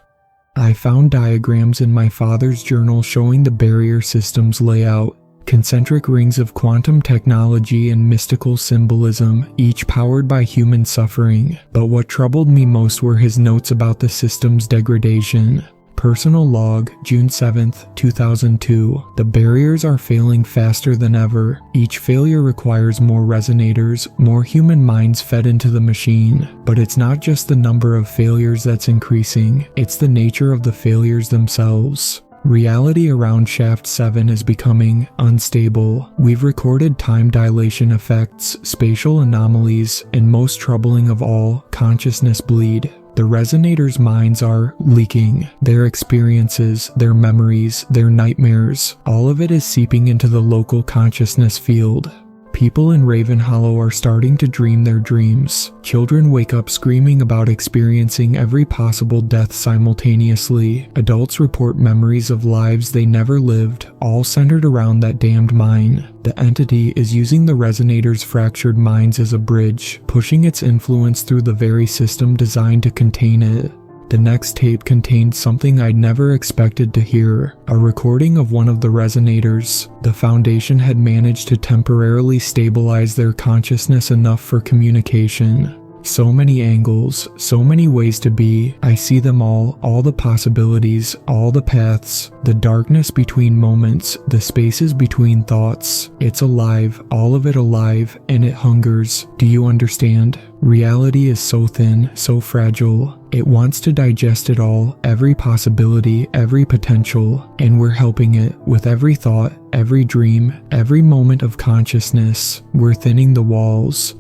I found diagrams in my father's journal showing the barrier system's layout. Concentric rings of quantum technology and mystical symbolism, each powered by human suffering. But what troubled me most were his notes about the system's degradation. Personal log, June 7, 2002. The barriers are failing faster than ever. Each failure requires more resonators, more human minds fed into the machine. But it's not just the number of failures that's increasing, it's the nature of the failures themselves. Reality around Shaft 7 is becoming unstable. We've recorded time dilation effects, spatial anomalies, and most troubling of all, consciousness bleed. The resonators' minds are leaking. Their experiences, their memories, their nightmares, all of it is seeping into the local consciousness field. People in Raven Hollow are starting to dream their dreams. Children wake up screaming about experiencing every possible death simultaneously. Adults report memories of lives they never lived, all centered around that damned mine. The entity is using the resonator's fractured minds as a bridge, pushing its influence through the very system designed to contain it. The next tape contained something I'd never expected to hear, a recording of one of the resonators. The Foundation had managed to temporarily stabilize their consciousness enough for communication. So many angles, so many ways to be. I see them all the possibilities, all the paths, the darkness between moments, the spaces between thoughts. It's alive, all of it alive, and it hungers. Do you understand? Reality is so thin, so fragile. It wants to digest it all, every possibility, every potential, and we're helping it with every thought, every dream, every moment of consciousness. We're thinning the walls.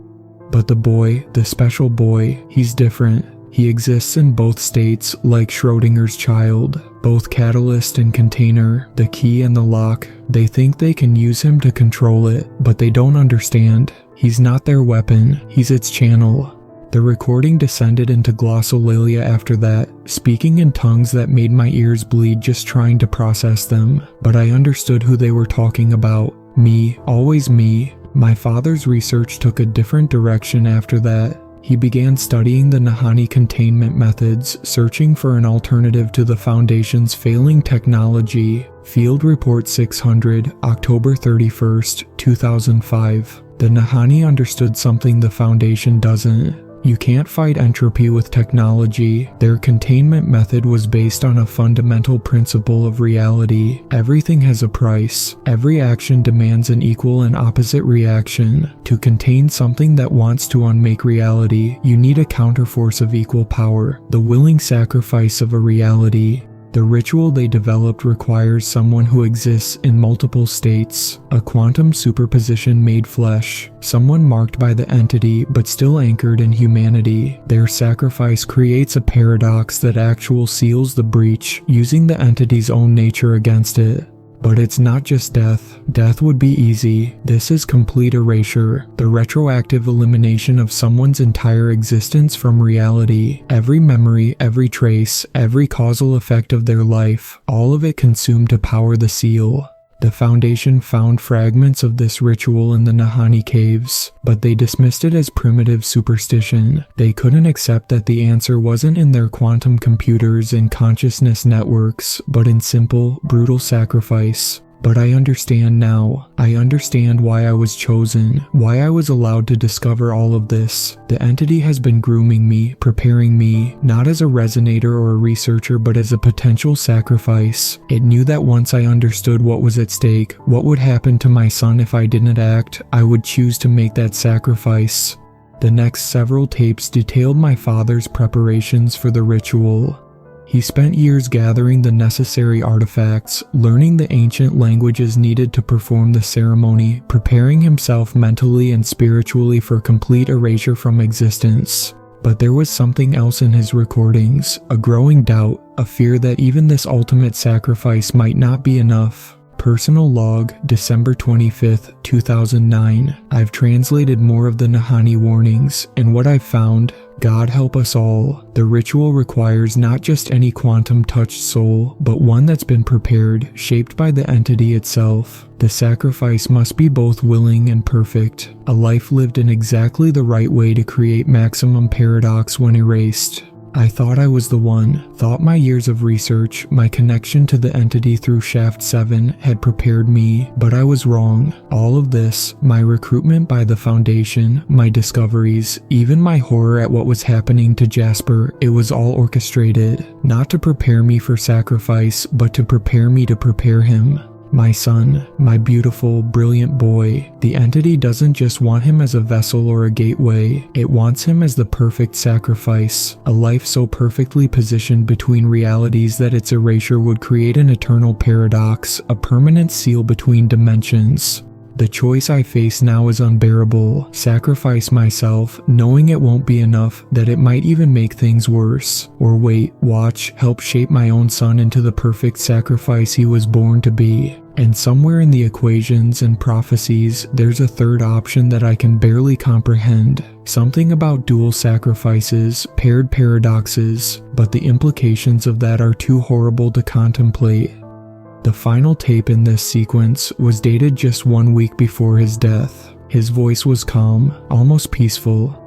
But the boy, the special boy, he's different. He exists in both states, like Schrodinger's child. Both catalyst and container, the key and the lock. They think they can use him to control it, but they don't understand. He's not their weapon, he's its channel. The recording descended into glossolalia after that, speaking in tongues that made my ears bleed just trying to process them. But I understood who they were talking about. Me, always me. My father's research took a different direction after that. He began studying the Nahanni containment methods, searching for an alternative to the Foundation's failing technology. Field Report 600, October 31, 2005. The Nahanni understood something the Foundation doesn't. You can't fight entropy with technology. Their containment method was based on a fundamental principle of reality. Everything has a price. Every action demands an equal and opposite reaction. To contain something that wants to unmake reality, you need a counterforce of equal power, the willing sacrifice of a reality. The ritual they developed requires someone who exists in multiple states, a quantum superposition made flesh, someone marked by the entity but still anchored in humanity. Their sacrifice creates a paradox that actually seals the breach, using the entity's own nature against it. But it's not just death. Death would be easy. This is complete erasure, the retroactive elimination of someone's entire existence from reality. Every memory, every trace, every causal effect of their life, all of it consumed to power the seal. The Foundation found fragments of this ritual in the Nahanni caves, but they dismissed it as primitive superstition. They couldn't accept that the answer wasn't in their quantum computers and consciousness networks, but in simple, brutal sacrifice. But I understand now. I understand why I was chosen, why I was allowed to discover all of this. The entity has been grooming me, preparing me, not as a resonator or a researcher, but as a potential sacrifice. It knew that once I understood what was at stake, what would happen to my son if I didn't act, I would choose to make that sacrifice. The next several tapes detailed my father's preparations for the ritual. He spent years gathering the necessary artifacts, learning the ancient languages needed to perform the ceremony, preparing himself mentally and spiritually for complete erasure from existence. But there was something else in his recordings, a growing doubt, a fear that even this ultimate sacrifice might not be enough. Personal log, December 25th, 2009. I've translated more of the Nahanni warnings, and what I've found, God help us all. The ritual requires not just any quantum-touched soul, but one that's been prepared, shaped by the entity itself. The sacrifice must be both willing and perfect, a life lived in exactly the right way to create maximum paradox when erased. I thought I was the one, thought my years of research, my connection to the entity through Shaft 7 had prepared me, but I was wrong. All of this, my recruitment by the Foundation, my discoveries, even my horror at what was happening to Jasper, it was all orchestrated, not to prepare me for sacrifice, but to prepare me to prepare him. My son, my beautiful, brilliant boy. The entity doesn't just want him as a vessel or a gateway, it wants him as the perfect sacrifice, a life so perfectly positioned between realities that its erasure would create an eternal paradox, a permanent seal between dimensions. The choice I face now is unbearable. Sacrifice myself, knowing it won't be enough, that it might even make things worse. Or wait, watch, help shape my own son into the perfect sacrifice he was born to be. And somewhere in the equations and prophecies, there's a third option that I can barely comprehend. Something about dual sacrifices, paired paradoxes, but the implications of that are too horrible to contemplate. The final tape in this sequence was dated just 1 week before his death. His voice was calm, almost peaceful.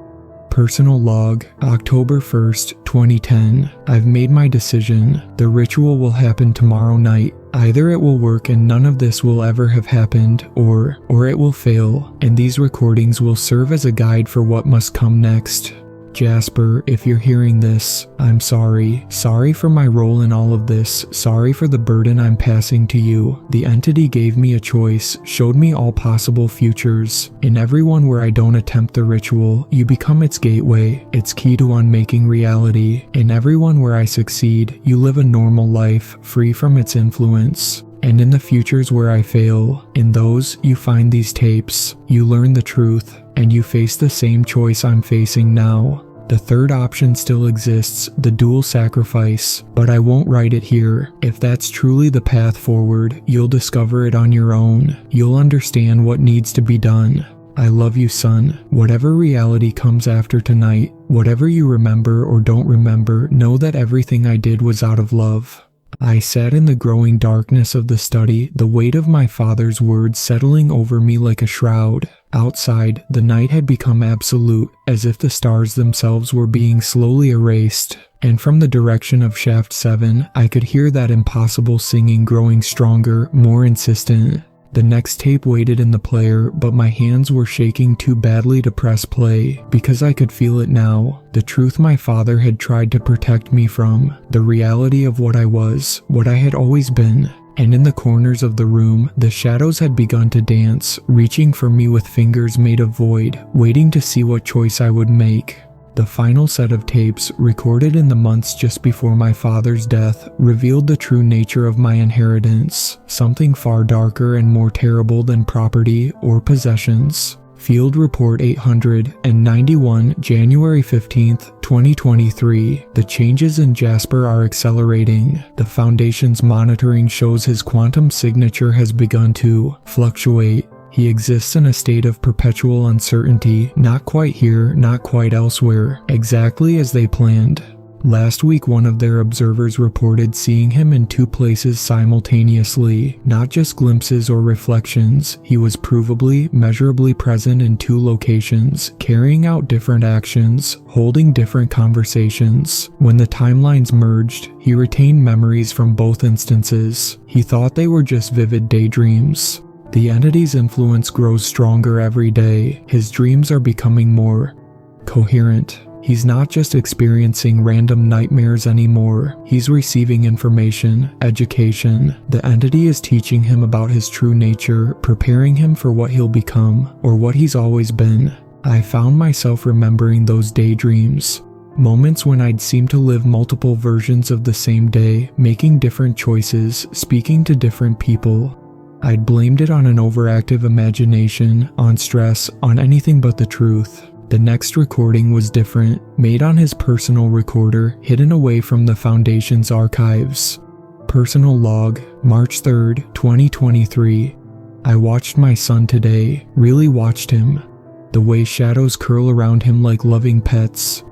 Personal log, October 1st, 2010. I've made my decision. The ritual will happen tomorrow night. Either it will work and none of this will ever have happened, or it will fail, and these recordings will serve as a guide for what must come next. Jasper, if you're hearing this, I'm sorry. Sorry for my role in all of this. Sorry for the burden I'm passing to you. The entity gave me a choice, showed me all possible futures. In every one where I don't attempt the ritual, you become its gateway, its key to unmaking reality. In every one where I succeed, you live a normal life, free from its influence. And in the futures where I fail, in those, you find these tapes, you learn the truth, and you face the same choice I'm facing now. The third option still exists, the dual sacrifice, but I won't write it here. If that's truly the path forward, you'll discover it on your own. You'll understand what needs to be done. I love you, son. Whatever reality comes after tonight, whatever you remember or don't remember, know that everything I did was out of love. I sat in the growing darkness of the study, the weight of my father's words settling over me like a shroud. Outside, the night had become absolute, as if the stars themselves were being slowly erased. And from the direction of Shaft 7, I could hear that impossible singing growing stronger, more insistent. The next tape waited in the player, but my hands were shaking too badly to press play, because I could feel it now. The truth my father had tried to protect me from, the reality of what I was, what I had always been. And in the corners of the room, the shadows had begun to dance, reaching for me with fingers made of void, waiting to see what choice I would make. The final set of tapes, recorded in the months just before my father's death, revealed the true nature of my inheritance, something far darker and more terrible than property or possessions. Field Report 891, January 15th, 2023. The changes in Jasper are accelerating. The Foundation's monitoring shows his quantum signature has begun to fluctuate. He exists in a state of perpetual uncertainty, not quite here, not quite elsewhere, exactly as they planned. Last week, one of their observers reported seeing him in 2 places simultaneously, not just glimpses or reflections. He was provably, measurably present in 2 locations, carrying out different actions, holding different conversations. When the timelines merged, he retained memories from both instances. He thought they were just vivid daydreams. The entity's influence grows stronger every day. His dreams are becoming more coherent. He's not just experiencing random nightmares anymore. He's receiving information, education. The entity is teaching him about his true nature, preparing him for what he'll become, or what he's always been. I found myself remembering those daydreams. Moments when I'd seem to live multiple versions of the same day, making different choices, speaking to different people. I'd blamed it on an overactive imagination, on stress, on anything but the truth. The next recording was different, made on his personal recorder, hidden away from the Foundation's archives. Personal log, March 3rd, 2023. I watched my son today, really watched him. The way shadows curl around him like loving pets.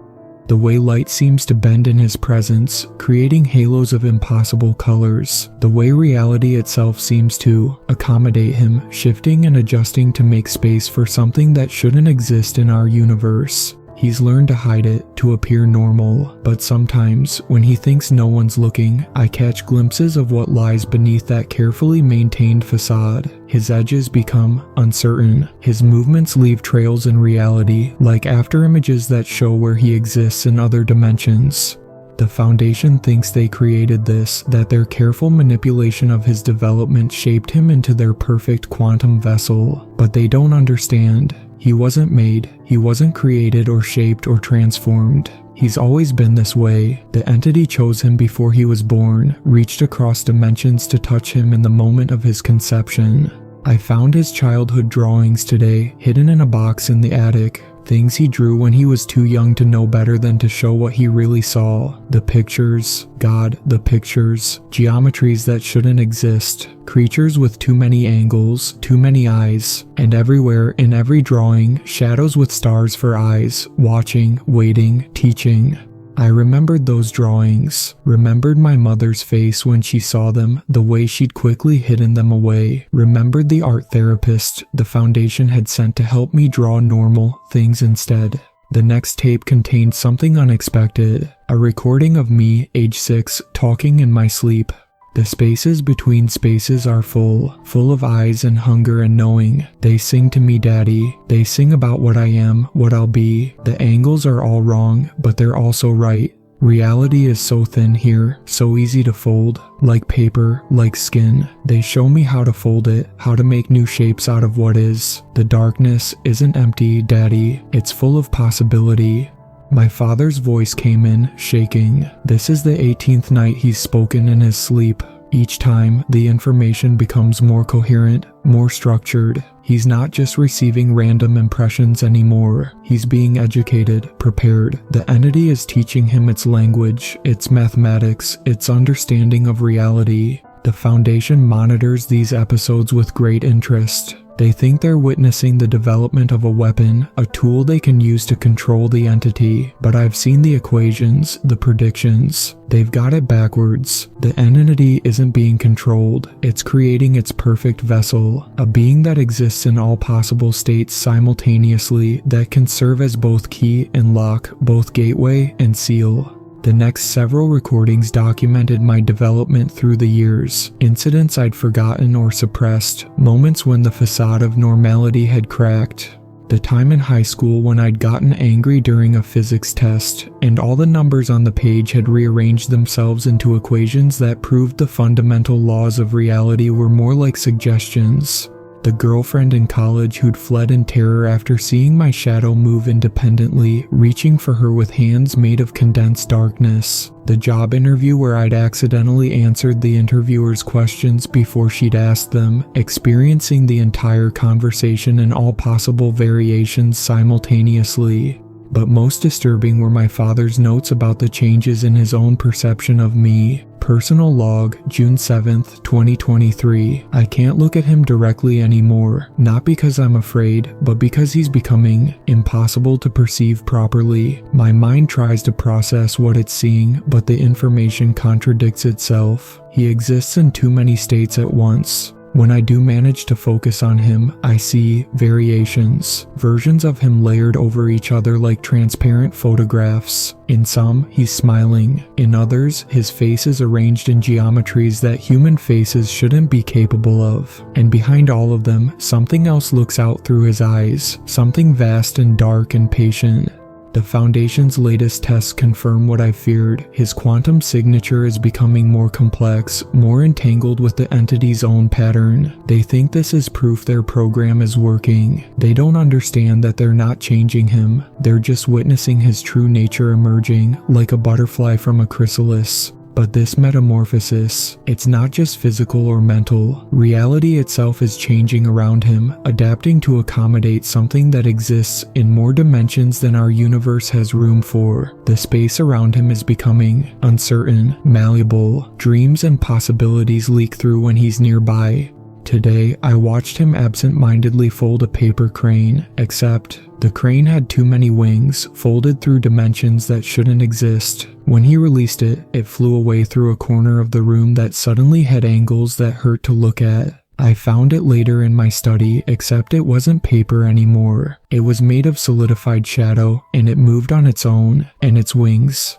The way light seems to bend in his presence, creating halos of impossible colors. The way reality itself seems to accommodate him, shifting and adjusting to make space for something that shouldn't exist in our universe. He's learned to hide it, to appear normal, but sometimes, when he thinks no one's looking, I catch glimpses of what lies beneath that carefully maintained facade. His edges become uncertain. His movements leave trails in reality, like afterimages that show where he exists in other dimensions. The Foundation thinks they created this, that their careful manipulation of his development shaped him into their perfect quantum vessel, but they don't understand. He wasn't made, he wasn't created or shaped or transformed. He's always been this way. The entity chose him before he was born, reached across dimensions to touch him in the moment of his conception. I found his childhood drawings today, hidden in a box in the attic. Things he drew when he was too young to know better than to show what he really saw. The pictures, God, the pictures, geometries that shouldn't exist, creatures with too many angles, too many eyes, and everywhere in every drawing, shadows with stars for eyes, watching, waiting, teaching. I remembered those drawings, remembered my mother's face when she saw them, the way she'd quickly hidden them away, remembered the art therapist the Foundation had sent to help me draw normal things instead. The next tape contained something unexpected, a recording of me, age 6, talking in my sleep. The spaces between spaces are full of eyes and hunger and knowing. They sing to me, Daddy. They sing about what I am, what I'll be. The angles are all wrong, but they're also right. Reality is so thin here, so easy to fold. Like paper, like skin. They show me how to fold it, how to make new shapes out of what is. The darkness isn't empty, Daddy. It's full of possibility. My father's voice came in, shaking. This is the 18th night he's spoken in his sleep. Each time, the information becomes more coherent, more structured. He's not just receiving random impressions anymore. He's being educated, prepared. The entity is teaching him its language, its mathematics, its understanding of reality. The Foundation monitors these episodes with great interest. They think they're witnessing the development of a weapon, a tool they can use to control the entity, but I've seen the equations, the predictions. They've got it backwards. The entity isn't being controlled, it's creating its perfect vessel, a being that exists in all possible states simultaneously, that can serve as both key and lock, both gateway and seal. The next several recordings documented my development through the years, incidents I'd forgotten or suppressed, moments when the facade of normality had cracked. The time in high school when I'd gotten angry during a physics test, and all the numbers on the page had rearranged themselves into equations that proved the fundamental laws of reality were more like suggestions. The girlfriend in college who'd fled in terror after seeing my shadow move independently, reaching for her with hands made of condensed darkness. The job interview where I'd accidentally answered the interviewer's questions before she'd asked them, experiencing the entire conversation in all possible variations simultaneously. But most disturbing were my father's notes about the changes in his own perception of me. Personal log, June 7th, 2023. I can't look at him directly anymore, not because I'm afraid, but because he's becoming impossible to perceive properly. My mind tries to process what it's seeing, but the information contradicts itself. He exists in too many states at once. When I do manage to focus on him, I see variations, versions of him layered over each other like transparent photographs. In some, he's smiling. In others, his face is arranged in geometries that human faces shouldn't be capable of. And behind all of them, something else looks out through his eyes, something vast and dark and patient. The Foundation's latest tests confirm what I feared. His quantum signature is becoming more complex, more entangled with the entity's own pattern. They think this is proof their program is working. They don't understand that they're not changing him. They're just witnessing his true nature emerging, like a butterfly from a chrysalis. But this metamorphosis, it's not just physical or mental. Reality itself is changing around him, adapting to accommodate something that exists in more dimensions than our universe has room for. The space around him is becoming uncertain, malleable. Dreams and possibilities leak through when he's nearby. Today, I watched him absent-mindedly fold a paper crane, except the crane had too many wings, folded through dimensions that shouldn't exist. When he released it, it flew away through a corner of the room that suddenly had angles that hurt to look at. I found it later in my study, except it wasn't paper anymore. It was made of solidified shadow, and it moved on its own, and its wings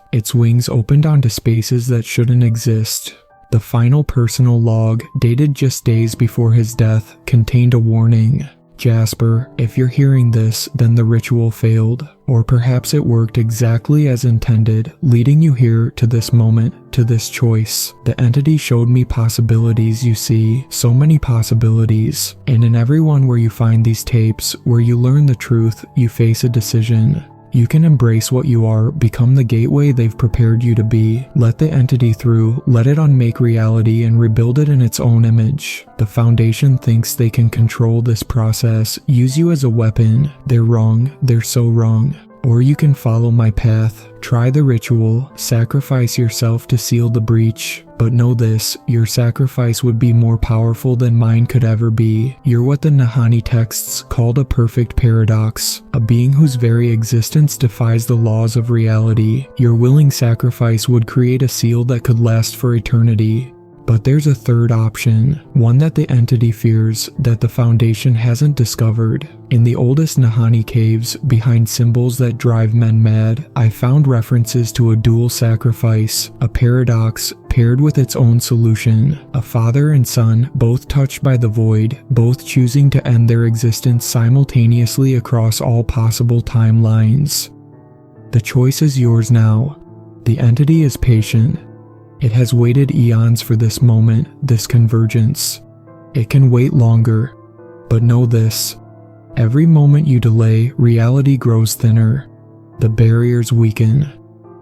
opened onto spaces that shouldn't exist. The final personal log, dated just days before his death, contained a warning. Jasper, if you're hearing this, then the ritual failed. Or perhaps it worked exactly as intended, leading you here to this moment, to this choice. The entity showed me possibilities, you see, so many possibilities. And in every one where you find these tapes, where you learn the truth, you face a decision. You can embrace what you are, become the gateway they've prepared you to be, let the entity through, let it unmake reality and rebuild it in its own image. The Foundation thinks they can control this process, use you as a weapon. They're wrong, they're so wrong. Or you can follow my path, try the ritual, sacrifice yourself to seal the breach. But know this, your sacrifice would be more powerful than mine could ever be. You're what the Nahani texts called a perfect paradox, a being whose very existence defies the laws of reality. Your willing sacrifice would create a seal that could last for eternity. But there's a third option, one that the entity fears, that the Foundation hasn't discovered. In the oldest Nahani caves, behind symbols that drive men mad, I found references to a dual sacrifice, a paradox paired with its own solution. A father and son, both touched by the void, both choosing to end their existence simultaneously across all possible timelines. The choice is yours now. The entity is patient. It has waited eons for this moment, this convergence. It can wait longer, but know this. Every moment you delay, reality grows thinner. The barriers weaken.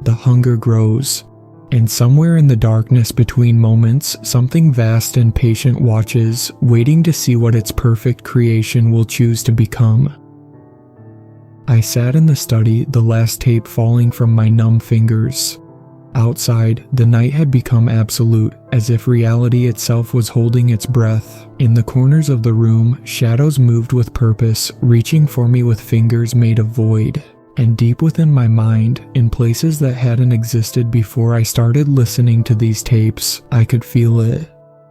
The hunger grows. And somewhere in the darkness between moments, something vast and patient watches, waiting to see what its perfect creation will choose to become. I sat in the study, the last tape falling from my numb fingers. Outside, the night had become absolute, as if reality itself was holding its breath. In the corners of the room, shadows moved with purpose, reaching for me with fingers made of void. And deep within my mind, in places that hadn't existed before I started listening to these tapes, I could feel it.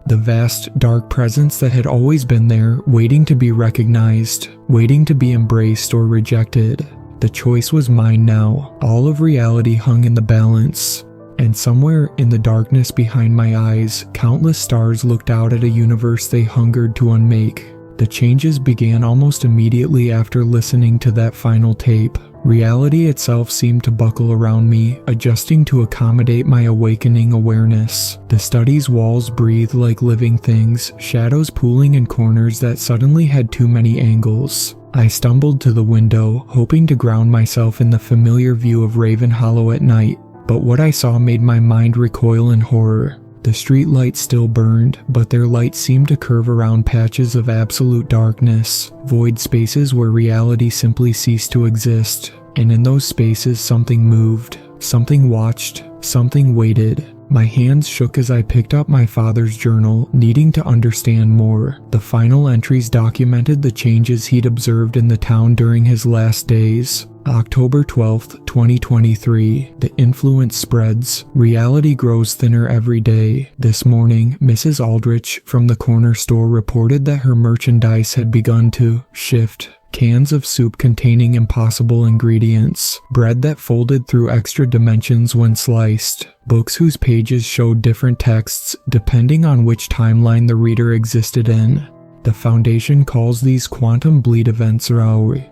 The vast, dark presence that had always been there, waiting to be recognized, waiting to be embraced or rejected. The choice was mine now. All of reality hung in the balance. And somewhere in the darkness behind my eyes, countless stars looked out at a universe they hungered to unmake. The changes began almost immediately after listening to that final tape. Reality itself seemed to buckle around me, adjusting to accommodate my awakening awareness. The study's walls breathed like living things, shadows pooling in corners that suddenly had too many angles. I stumbled to the window, hoping to ground myself in the familiar view of Raven Hollow at night, but what I saw made my mind recoil in horror. The street lights still burned, but their light seemed to curve around patches of absolute darkness, void spaces where reality simply ceased to exist. And in those spaces something moved, something watched, something waited. My hands shook as I picked up my father's journal, needing to understand more. The final entries documented the changes he'd observed in the town during his last days. October 12th, 2023. The influence spreads. Reality grows thinner every day. This morning, Mrs. Aldrich from the corner store reported that her merchandise had begun to shift. Cans of soup containing impossible ingredients, bread that folded through extra dimensions when sliced, books whose pages showed different texts depending on which timeline the reader existed in. The Foundation calls these quantum bleed events Raui,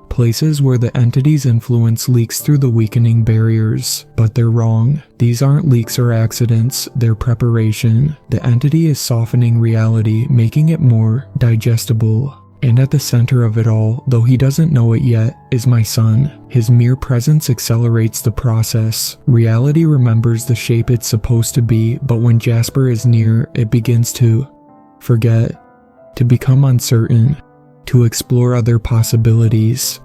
places where the entity's influence leaks through the weakening barriers. But they're wrong. These aren't leaks or accidents, they're preparation. The entity is softening reality, making it more digestible. And at the center of it all, though he doesn't know it yet, is my son. His mere presence accelerates the process. Reality remembers the shape it's supposed to be, but when Jasper is near, it begins to forget, to become uncertain, to explore other possibilities.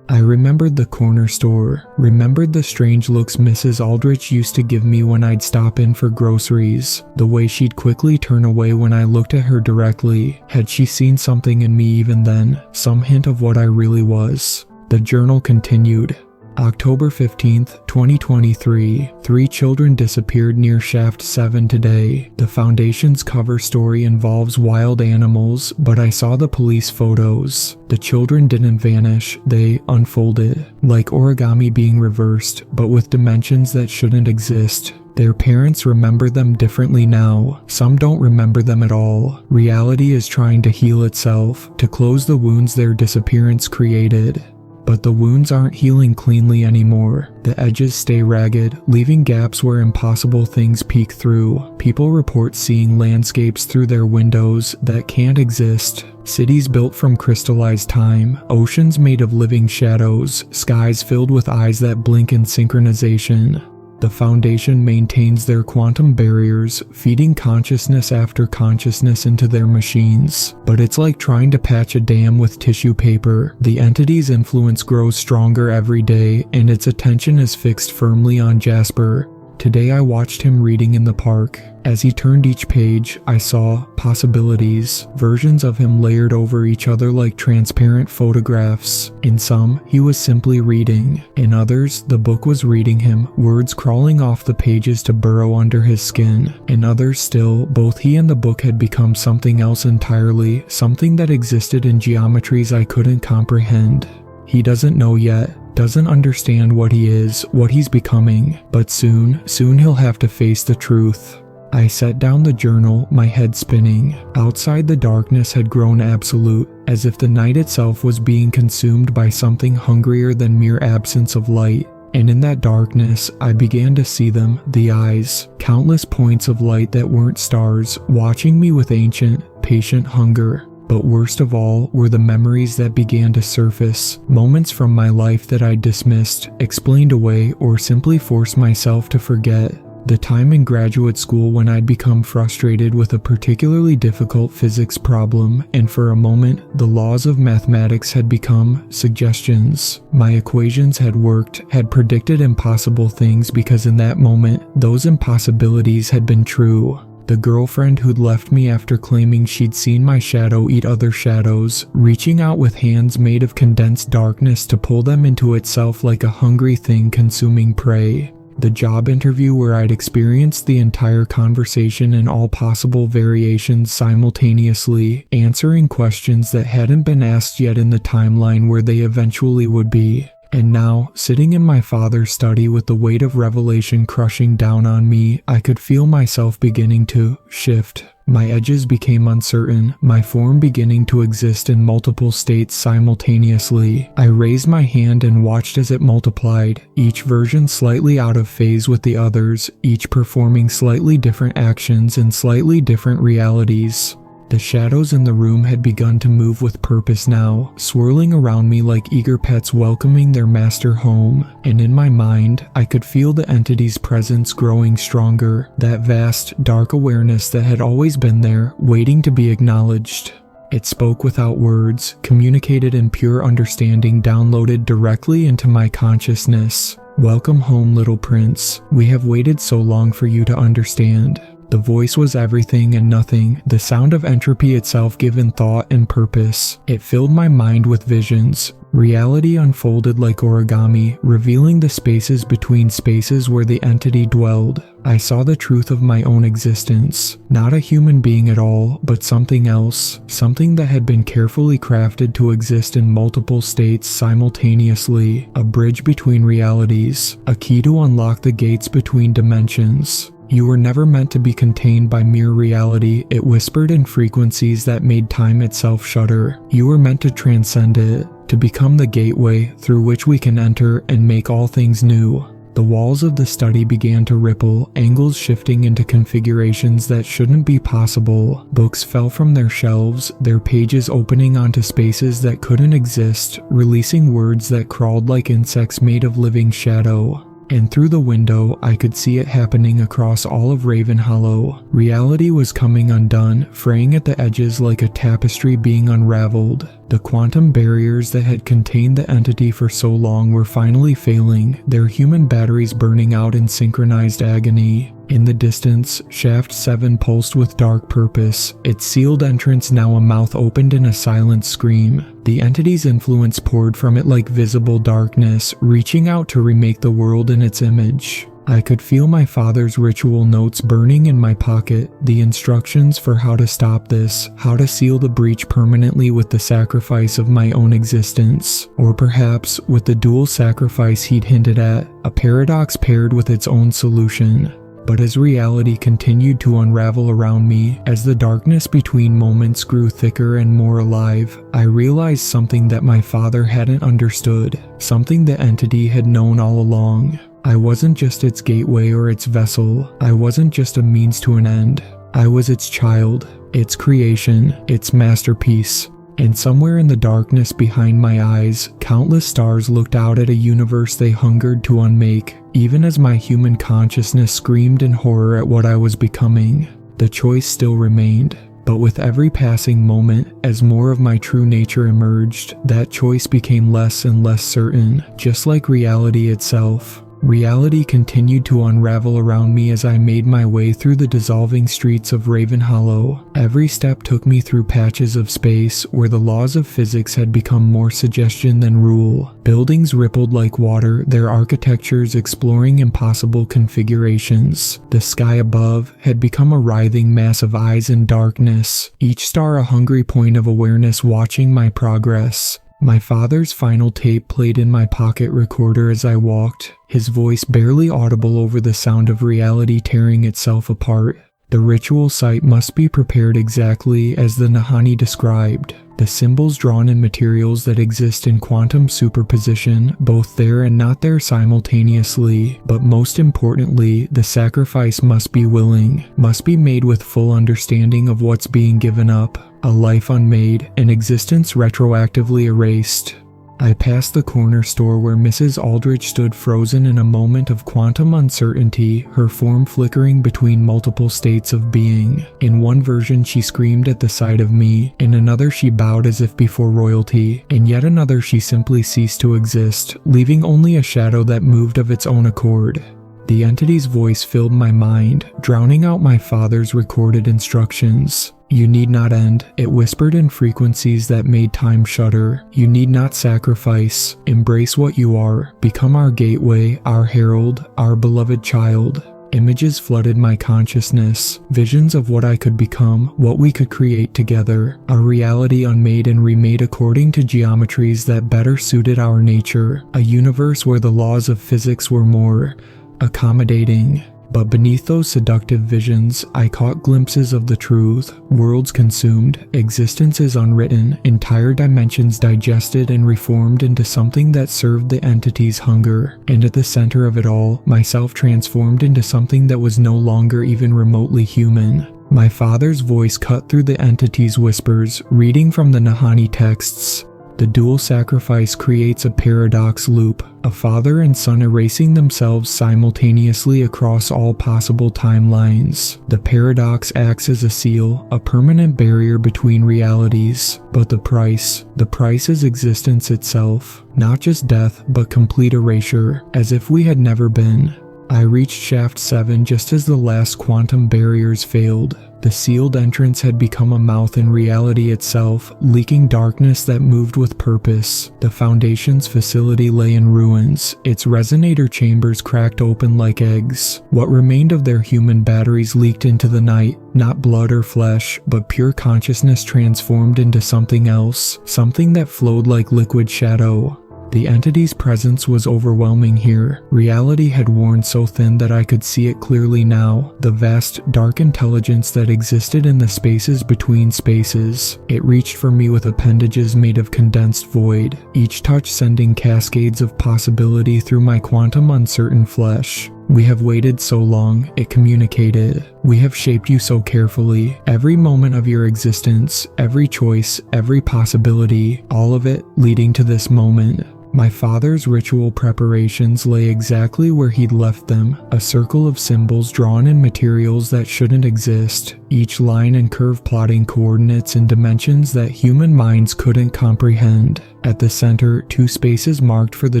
I remembered the corner store, remembered the strange looks Mrs. Aldrich used to give me when I'd stop in for groceries, the way she'd quickly turn away when I looked at her directly. Had she seen something in me even then, some hint of what I really was? The journal continued. October 15th, 2023. 3 children disappeared near Shaft 7 today. The Foundation's cover story involves wild animals, but I saw the police photos. The children didn't vanish, they unfolded, like origami being reversed, but with dimensions that shouldn't exist. Their parents remember them differently now. Some don't remember them at all. Reality is trying to heal itself, to close the wounds their disappearance created. But the wounds aren't healing cleanly anymore. The edges stay ragged, leaving gaps where impossible things peek through. People report seeing landscapes through their windows that can't exist. Cities built from crystallized time, oceans made of living shadows, skies filled with eyes that blink in synchronization. The Foundation maintains their quantum barriers, feeding consciousness after consciousness into their machines. But it's like trying to patch a dam with tissue paper. The entity's influence grows stronger every day, and its attention is fixed firmly on Jasper. Today I watched him reading in the park. As he turned each page, I saw possibilities, versions of him layered over each other like transparent photographs. In some, he was simply reading. In others, the book was reading him, words crawling off the pages to burrow under his skin. In others still, both he and the book had become something else entirely, something that existed in geometries I couldn't comprehend. He doesn't know yet. Doesn't understand what he is, what he's becoming, but soon he'll have to face the truth. I set down the journal, my head spinning. Outside, the darkness had grown absolute, as if the night itself was being consumed by something hungrier than mere absence of light. And in that darkness, I began to see them, the eyes, countless points of light that weren't stars, watching me with ancient, patient hunger. But worst of all were the memories that began to surface, moments from my life that I dismissed, explained away, or simply forced myself to forget. The time in graduate school when I'd become frustrated with a particularly difficult physics problem, and for a moment, the laws of mathematics had become suggestions. My equations had worked, had predicted impossible things because in that moment, those impossibilities had been true. The girlfriend who'd left me after claiming she'd seen my shadow eat other shadows, reaching out with hands made of condensed darkness to pull them into itself like a hungry thing consuming prey. The job interview where I'd experienced the entire conversation in all possible variations simultaneously, answering questions that hadn't been asked yet in the timeline where they eventually would be. And now, sitting in my father's study with the weight of revelation crushing down on me, I could feel myself beginning to shift. My edges became uncertain, my form beginning to exist in multiple states simultaneously. I raised my hand and watched as it multiplied, each version slightly out of phase with the others, each performing slightly different actions in slightly different realities. The shadows in the room had begun to move with purpose now, swirling around me like eager pets welcoming their master home, and in my mind, I could feel the entity's presence growing stronger, that vast, dark awareness that had always been there, waiting to be acknowledged. It spoke without words, communicated in pure understanding downloaded directly into my consciousness. "Welcome home, little prince. We have waited so long for you to understand." The voice was everything and nothing, the sound of entropy itself given thought and purpose. It filled my mind with visions. Reality unfolded like origami, revealing the spaces between spaces where the entity dwelled. I saw the truth of my own existence. Not a human being at all, but something else. Something that had been carefully crafted to exist in multiple states simultaneously. A bridge between realities. A key to unlock the gates between dimensions. "You were never meant to be contained by mere reality," it whispered in frequencies that made time itself shudder. "You were meant to transcend it, to become the gateway through which we can enter and make all things new." The walls of the study began to ripple, angles shifting into configurations that shouldn't be possible. Books fell from their shelves, their pages opening onto spaces that couldn't exist, releasing words that crawled like insects made of living shadow. And through the window, I could see it happening across all of Ravenhollow. Reality was coming undone, fraying at the edges like a tapestry being unraveled. The quantum barriers that had contained the entity for so long were finally failing, their human batteries burning out in synchronized agony. In the distance, Shaft 7 pulsed with dark purpose, its sealed entrance now a mouth opened in a silent scream. The entity's influence poured from it like visible darkness, reaching out to remake the world in its image. I could feel my father's ritual notes burning in my pocket, the instructions for how to stop this, how to seal the breach permanently with the sacrifice of my own existence. Or perhaps with the dual sacrifice he'd hinted at, a paradox paired with its own solution. But as reality continued to unravel around me, as the darkness between moments grew thicker and more alive, I realized something that my father hadn't understood, something the entity had known all along. I wasn't just its gateway or its vessel, I wasn't just a means to an end. I was its child, its creation, its masterpiece. And somewhere in the darkness behind my eyes, countless stars looked out at a universe they hungered to unmake, even as my human consciousness screamed in horror at what I was becoming. The choice still remained, but with every passing moment, as more of my true nature emerged, that choice became less and less certain, just like reality itself. Reality continued to unravel around me as I made my way through the dissolving streets of Ravenhollow. Every step took me through patches of space where the laws of physics had become more suggestion than rule. Buildings rippled like water, their architectures exploring impossible configurations. The sky above had become a writhing mass of eyes in darkness, each star a hungry point of awareness watching my progress. My father's final tape played in my pocket recorder as I walked, his voice barely audible over the sound of reality tearing itself apart. The ritual site must be prepared exactly as the Nahani described. The symbols drawn in materials that exist in quantum superposition, both there and not there simultaneously. But most importantly, the sacrifice must be willing, must be made with full understanding of what's being given up. A life unmade, an existence retroactively erased. I passed the corner store where Mrs. Aldrich stood frozen in a moment of quantum uncertainty, her form flickering between multiple states of being. In one version she screamed at the sight of me, in another she bowed as if before royalty, in yet another she simply ceased to exist, leaving only a shadow that moved of its own accord. The entity's voice filled my mind, drowning out my father's recorded instructions. "You need not end," it whispered in frequencies that made time shudder. "You need not sacrifice. Embrace what you are. Become our gateway, our herald, our beloved child." Images flooded my consciousness, visions of what I could become, what we could create together, a reality unmade and remade according to geometries that better suited our nature, a universe where the laws of physics were more accommodating. But beneath those seductive visions, I caught glimpses of the truth. Worlds consumed, existences unwritten, entire dimensions digested and reformed into something that served the entity's hunger. And at the center of it all, myself transformed into something that was no longer even remotely human. My father's voice cut through the entity's whispers, reading from the Nahani texts. The dual sacrifice creates a paradox loop, a father and son erasing themselves simultaneously across all possible timelines. The paradox acts as a seal, a permanent barrier between realities. But the price is existence itself. Not just death, but complete erasure, as if we had never been. I reached Shaft 7 just as the last quantum barriers failed. The sealed entrance had become a mouth in reality itself, leaking darkness that moved with purpose. The Foundation's facility lay in ruins, its resonator chambers cracked open like eggs. What remained of their human batteries leaked into the night, not blood or flesh, but pure consciousness transformed into something else, something that flowed like liquid shadow. The entity's presence was overwhelming here. Reality had worn so thin that I could see it clearly now, the vast, dark intelligence that existed in the spaces between spaces. It reached for me with appendages made of condensed void, each touch sending cascades of possibility through my quantum uncertain flesh. "We have waited so long," it communicated. "We have shaped you so carefully. Every moment of your existence, every choice, every possibility, all of it leading to this moment." My father's ritual preparations lay exactly where he'd left them, a circle of symbols drawn in materials that shouldn't exist, each line and curve plotting coordinates in dimensions that human minds couldn't comprehend. At the center, 2 spaces marked for the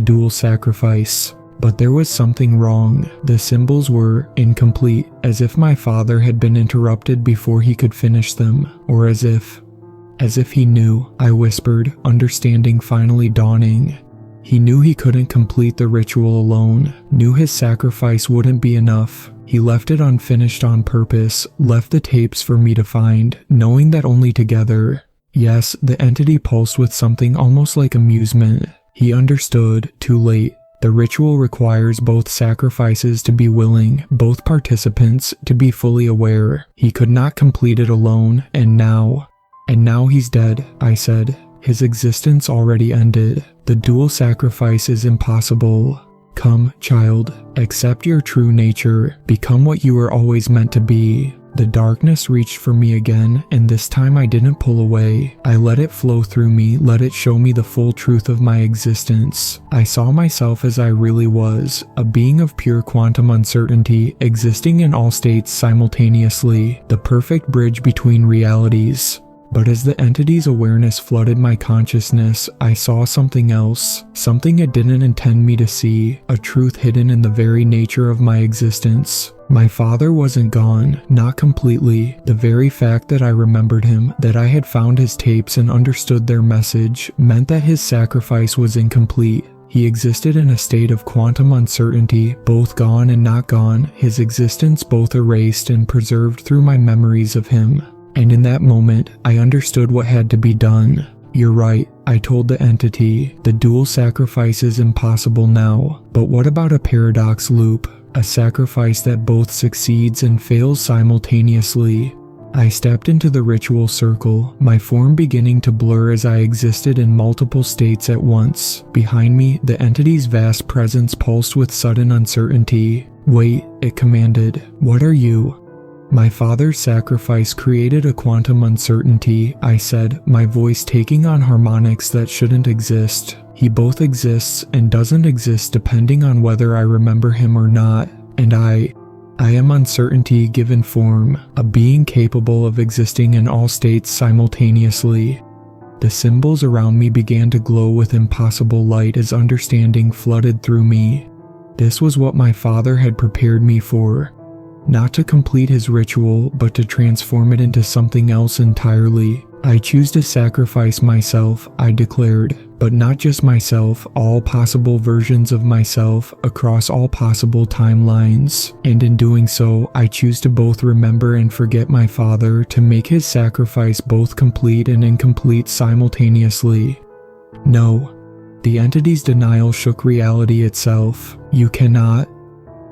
dual sacrifice. But there was something wrong. The symbols were incomplete, as if my father had been interrupted before he could finish them, or as if he knew, I whispered, understanding finally dawning. He knew he couldn't complete the ritual alone, knew his sacrifice wouldn't be enough. He left it unfinished on purpose, left the tapes for me to find, knowing that only together. Yes, the entity pulsed with something almost like amusement. He understood, too late. The ritual requires both sacrifices to be willing, both participants to be fully aware. He could not complete it alone, and now he's dead, I said. His existence already ended. The dual sacrifice is impossible. Come, child, accept your true nature, become what you were always meant to be. The darkness reached for me again, and this time I didn't pull away. I let it flow through me, let it show me the full truth of my existence. I saw myself as I really was, a being of pure quantum uncertainty, existing in all states simultaneously, the perfect bridge between realities. But as the entity's awareness flooded my consciousness, I saw something else, something it didn't intend me to see, a truth hidden in the very nature of my existence. My father wasn't gone, not completely. The very fact that I remembered him, that I had found his tapes and understood their message, meant that his sacrifice was incomplete. He existed in a state of quantum uncertainty, both gone and not gone, his existence both erased and preserved through my memories of him. And in that moment, I understood what had to be done. "You're right," I told the entity. "The dual sacrifice is impossible now. But what about a paradox loop? A sacrifice that both succeeds and fails simultaneously?" I stepped into the ritual circle, my form beginning to blur as I existed in multiple states at once. Behind me, the entity's vast presence pulsed with sudden uncertainty. "Wait," it commanded. "What are you?" "My father's sacrifice created a quantum uncertainty," I said, my voice taking on harmonics that shouldn't exist. "He both exists and doesn't exist depending on whether I remember him or not. And I am uncertainty given form, a being capable of existing in all states simultaneously." The symbols around me began to glow with impossible light as understanding flooded through me. This was what my father had prepared me for. Not to complete his ritual, but to transform it into something else entirely. I choose to sacrifice myself, I declared. But not just myself, all possible versions of myself across all possible timelines. And in doing so, I choose to both remember and forget my father, to make his sacrifice both complete and incomplete simultaneously. No. The entity's denial shook reality itself. You cannot.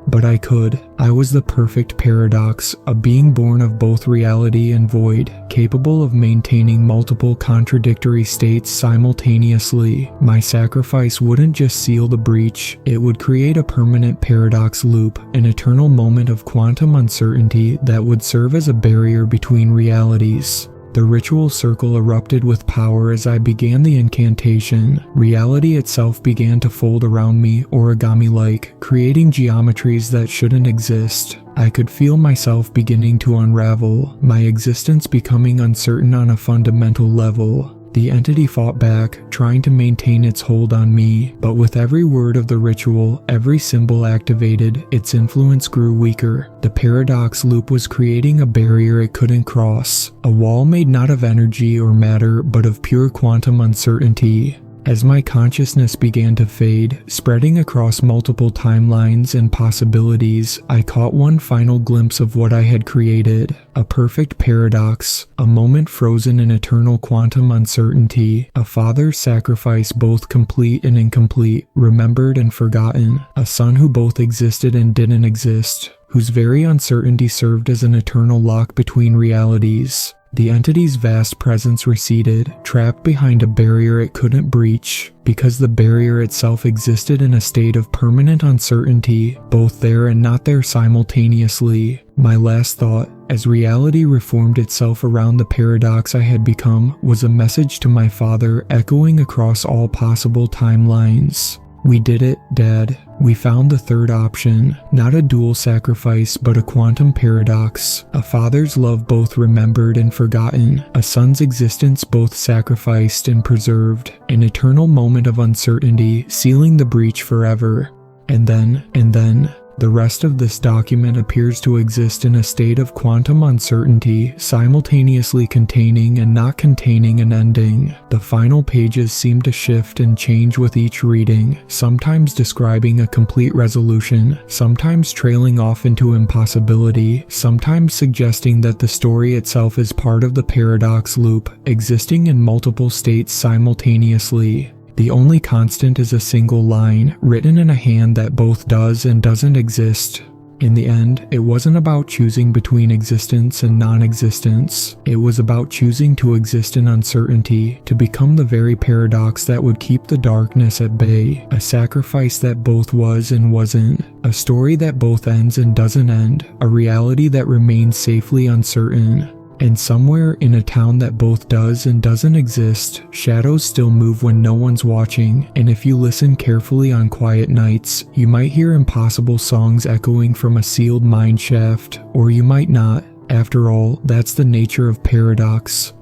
But I could. I was the perfect paradox, a being born of both reality and void, capable of maintaining multiple contradictory states simultaneously. My sacrifice wouldn't just seal the breach, it would create a permanent paradox loop, an eternal moment of quantum uncertainty that would serve as a barrier between realities. The ritual circle erupted with power as I began the incantation. Reality itself began to fold around me, origami-like, creating geometries that shouldn't exist. I could feel myself beginning to unravel, my existence becoming uncertain on a fundamental level. The entity fought back, trying to maintain its hold on me, but with every word of the ritual, every symbol activated, its influence grew weaker. The paradox loop was creating a barrier it couldn't cross, a wall made not of energy or matter, but of pure quantum uncertainty. As my consciousness began to fade, spreading across multiple timelines and possibilities, I caught one final glimpse of what I had created. A perfect paradox, a moment frozen in eternal quantum uncertainty, a father's sacrifice both complete and incomplete, remembered and forgotten, a son who both existed and didn't exist, whose very uncertainty served as an eternal lock between realities. The entity's vast presence receded, trapped behind a barrier it couldn't breach, because the barrier itself existed in a state of permanent uncertainty, both there and not there simultaneously. My last thought, as reality reformed itself around the paradox I had become, was a message to my father echoing across all possible timelines. We did it, Dad. We found the third option, not a dual sacrifice but a quantum paradox, a father's love both remembered and forgotten, a son's existence both sacrificed and preserved, an eternal moment of uncertainty sealing the breach forever. And then, the rest of this document appears to exist in a state of quantum uncertainty, simultaneously containing and not containing an ending. The final pages seem to shift and change with each reading, sometimes describing a complete resolution, sometimes trailing off into impossibility, sometimes suggesting that the story itself is part of the paradox loop, existing in multiple states simultaneously. The only constant is a single line, written in a hand that both does and doesn't exist. In the end, it wasn't about choosing between existence and non-existence. It was about choosing to exist in uncertainty, to become the very paradox that would keep the darkness at bay. A sacrifice that both was and wasn't. A story that both ends and doesn't end. A reality that remains safely uncertain. And somewhere in a town that both does and doesn't exist, shadows still move when no one's watching, and if you listen carefully on quiet nights, you might hear impossible songs echoing from a sealed mine shaft, or you might not. After all, that's the nature of paradox.